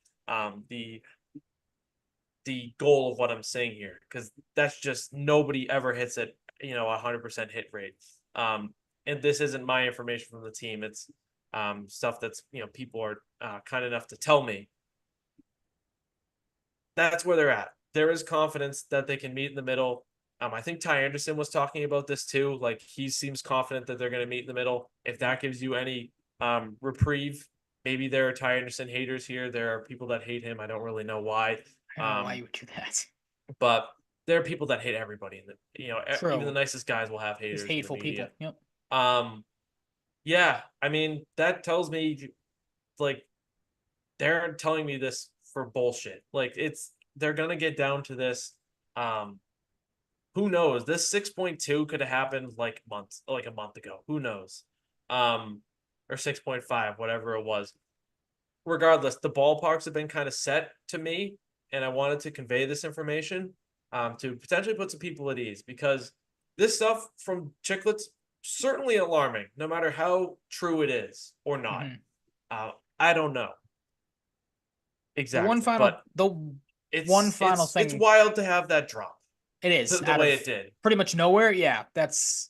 the goal of what I'm saying here, because that's just nobody ever hits it, 100% hit rate. And this isn't my information from the team. It's stuff that's people are kind enough to tell me. That's where they're at. There is confidence that they can meet in the middle. I think Ty Anderson was talking about this too. Like he seems confident that they're going to meet in the middle. If that gives you any reprieve, maybe there are Ty Anderson haters here. There are people that hate him. I don't really know why. I don't know why you would do that. But there are people that hate everybody. In the even the True. nicest guys will have Just haters in the hateful media. people. Yep. Um, yeah, I mean that tells me like they're telling me this for bullshit. Like they're gonna get down to this. Um, who knows? This 6.2 could have happened like a month ago. Who knows? Or 6.5, whatever it was. Regardless, the ballparks have been kind of set to me, and I wanted to convey this information to potentially put some people at ease, because this stuff from Chicklets certainly alarming, no matter how true it is or not. Hmm. I don't know The one exactly, final, but the one it's final it's it's thing wild to have that drop it is the out way of it did. pretty much nowhere. Yeah, that's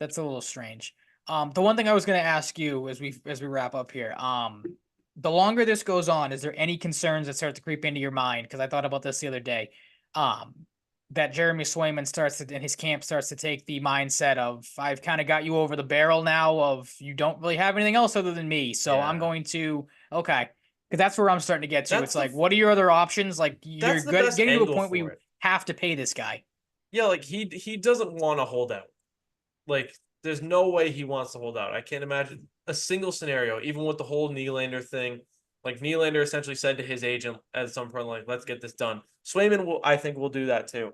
a little strange. The one thing I was going to ask you as we wrap up here, the longer this goes on, is there any concerns that start to creep into your mind? Because I thought about this the other day. Um, that Jeremy Swayman and his camp starts to take the mindset of I've kind of got you over the barrel now. Of you don't really have anything else other than me, so I'm Yeah, going to okay. Because that's where I'm starting to get to. that's It's the like, what are your other options? Like, you're that's the good best getting to a angle point where for you it. have to pay this guy. Yeah, like he doesn't want to hold out. Like there's no way he wants to hold out. I can't imagine a single scenario, even with the whole Nylander thing. Like Nylander essentially said to his agent at some point, like, let's get this done. Swayman will, I think, will do that too.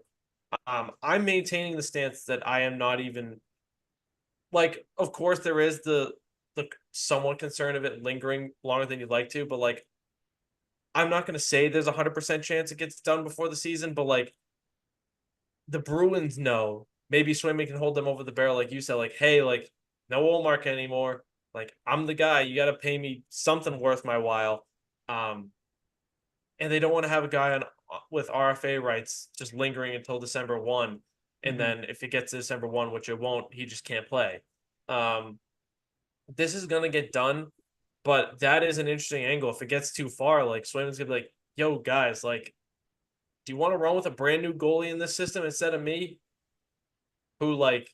I'm maintaining the stance that I am not even like, of course there is the somewhat concern of it lingering longer than you'd like to, but like I'm not gonna say there's 100% chance it gets done before the season, but like the Bruins know maybe Swayman can hold them over the barrel, like you said, like, hey, like, no Olmark anymore. Like, I'm the guy. You got to pay me something worth my while. Um, and they don't want to have a guy on with RFA rights just lingering until December 1. And Hmm. then if it gets to December 1, which it won't, he just can't play. Um, this is gonna get done, but that is an interesting angle. If it gets too far, like Swayman's gonna be like, yo, guys, like, do you want to run with a brand new goalie in this system instead of me? Who like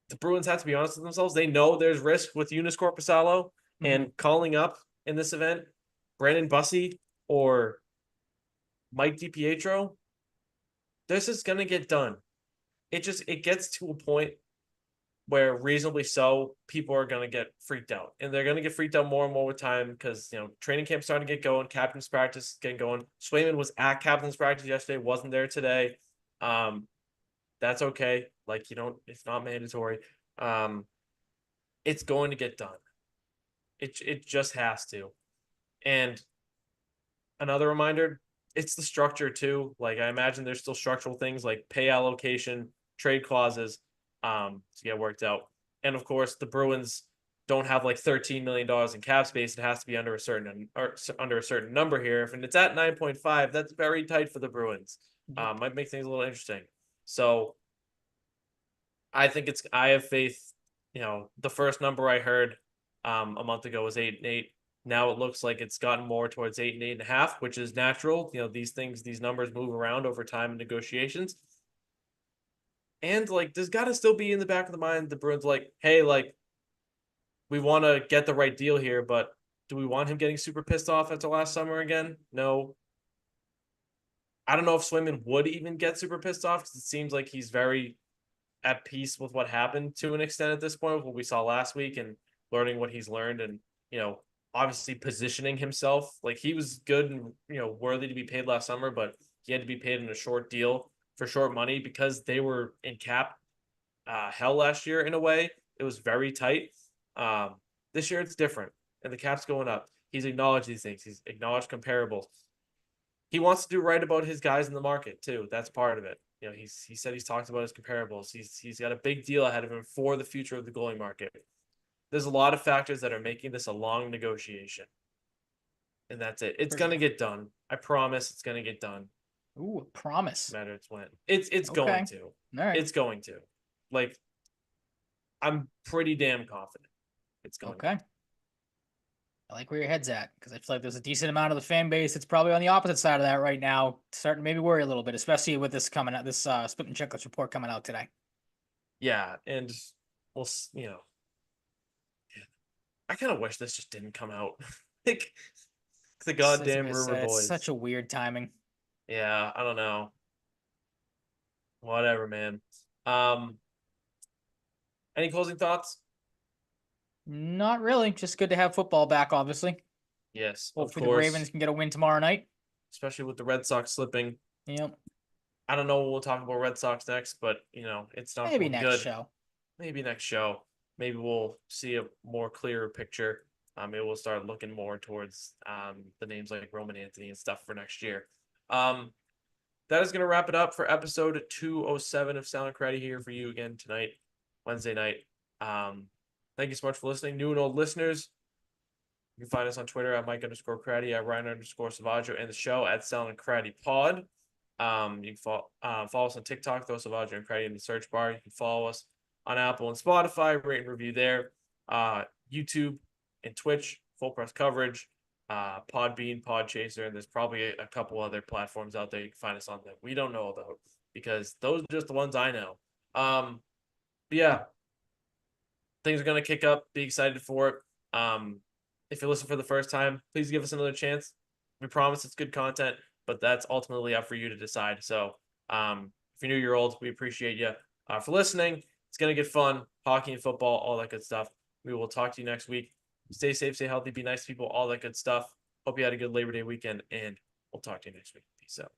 the Bruins have to be honest with themselves. They know there's risk with Eunice Corpusalo, Hmm. and calling up in this event Brandon Bussey or Mike DiPietro. This is gonna get done. It gets to a point where reasonably so people are gonna get freaked out, and they're gonna get freaked out more and more with time because training camp's starting to get going, captain's practice getting going. Swayman was at captain's practice yesterday, wasn't there today. Um, that's okay. Like it's not mandatory. Um, it's going to get done. It just has to. And another reminder, it's the structure too. Like I imagine there's still structural things like pay allocation, trade clauses, to get worked out. And of course, the Bruins don't have like $13 million in cap space. It has to be under a certain under a certain number here. If it's at 9.5, that's very tight for the Bruins. Yep. Might make things a little interesting. So I have faith. The first number I heard a month ago was 8-8. Now it looks like it's gotten more towards 8 and 8.5, which is natural. These numbers move around over time in negotiations. And like there's gotta still be in the back of the mind the Bruins like, hey, like we want to get the right deal here, but do we want him getting super pissed off after last summer again? No. I don't know if Swayman would even get super pissed off because it seems like he's very at peace with what happened to an extent at this point with what we saw last week and learning what he's learned and obviously positioning himself like he was good and worthy to be paid last summer, but he had to be paid in a short deal for short money because they were in cap hell last year in a way. It was very tight. This year it's different and the cap's going up. He's acknowledged these things. He's acknowledged comparables. He wants to do right about his guys in the market too. That's part of it. He said he's talked about his comparables. He's got a big deal ahead of him for the future of the goalie market. There's a lot of factors that are making this a long negotiation. And that's it. It's gonna get done. I promise it's gonna get done. Ooh, promise. No matter it's when. It's Okay. going to. All right. It's going to. Like I'm pretty damn confident it's going Okay. I like where your head's at because I feel like there's a decent amount of the fan base that's probably on the opposite side of that right now, starting to maybe worry a little bit, especially with this coming out, this Spitting Chicklets report coming out today. Yeah, and we'll I kind of wish this just didn't come out. Like the goddamn River It's Boys. such a weird timing. Yeah, I don't know. Whatever, man. Um, any closing thoughts? Not really. Just good to have football back, obviously. Yes, of Hopefully the course. Ravens can get a win tomorrow night. Especially with the Red Sox slipping. Yep. I don't know what we'll talk about Red Sox next, but it's not Maybe going next good. show. Maybe next show. Maybe we'll see a more clearer picture. Maybe we'll start looking more towards the names like Roman Anthony and stuff for next year. That is going to wrap it up for episode 207 of Salvaggio and Cratty here for you again tonight, Wednesday night. Thank you so much for listening. New and old listeners, you can find us on Twitter at Mike_Cratty, at Ryan_Salvaggio, and the show at Salvaggio and Cratty Pod. You can follow us on TikTok, throw Salvaggio and Cratty in the search bar. You can follow us on Apple and Spotify, rate and review there. YouTube and Twitch, full press coverage. Podbean, Podchaser, and there's probably a couple other platforms out there you can find us on that we don't know about because those are just the ones I know. But yeah, things are gonna kick up. Be excited for it. If you listen for the first time, please give us another chance. We promise it's good content, but that's ultimately up for you to decide. So, if you're new, you're old, we appreciate you for listening. It's gonna get fun, hockey and football, all that good stuff. We will talk to you next week. Stay safe, stay healthy, be nice to people, all that good stuff. Hope you had a good Labor Day weekend, and we'll talk to you next week. Peace out.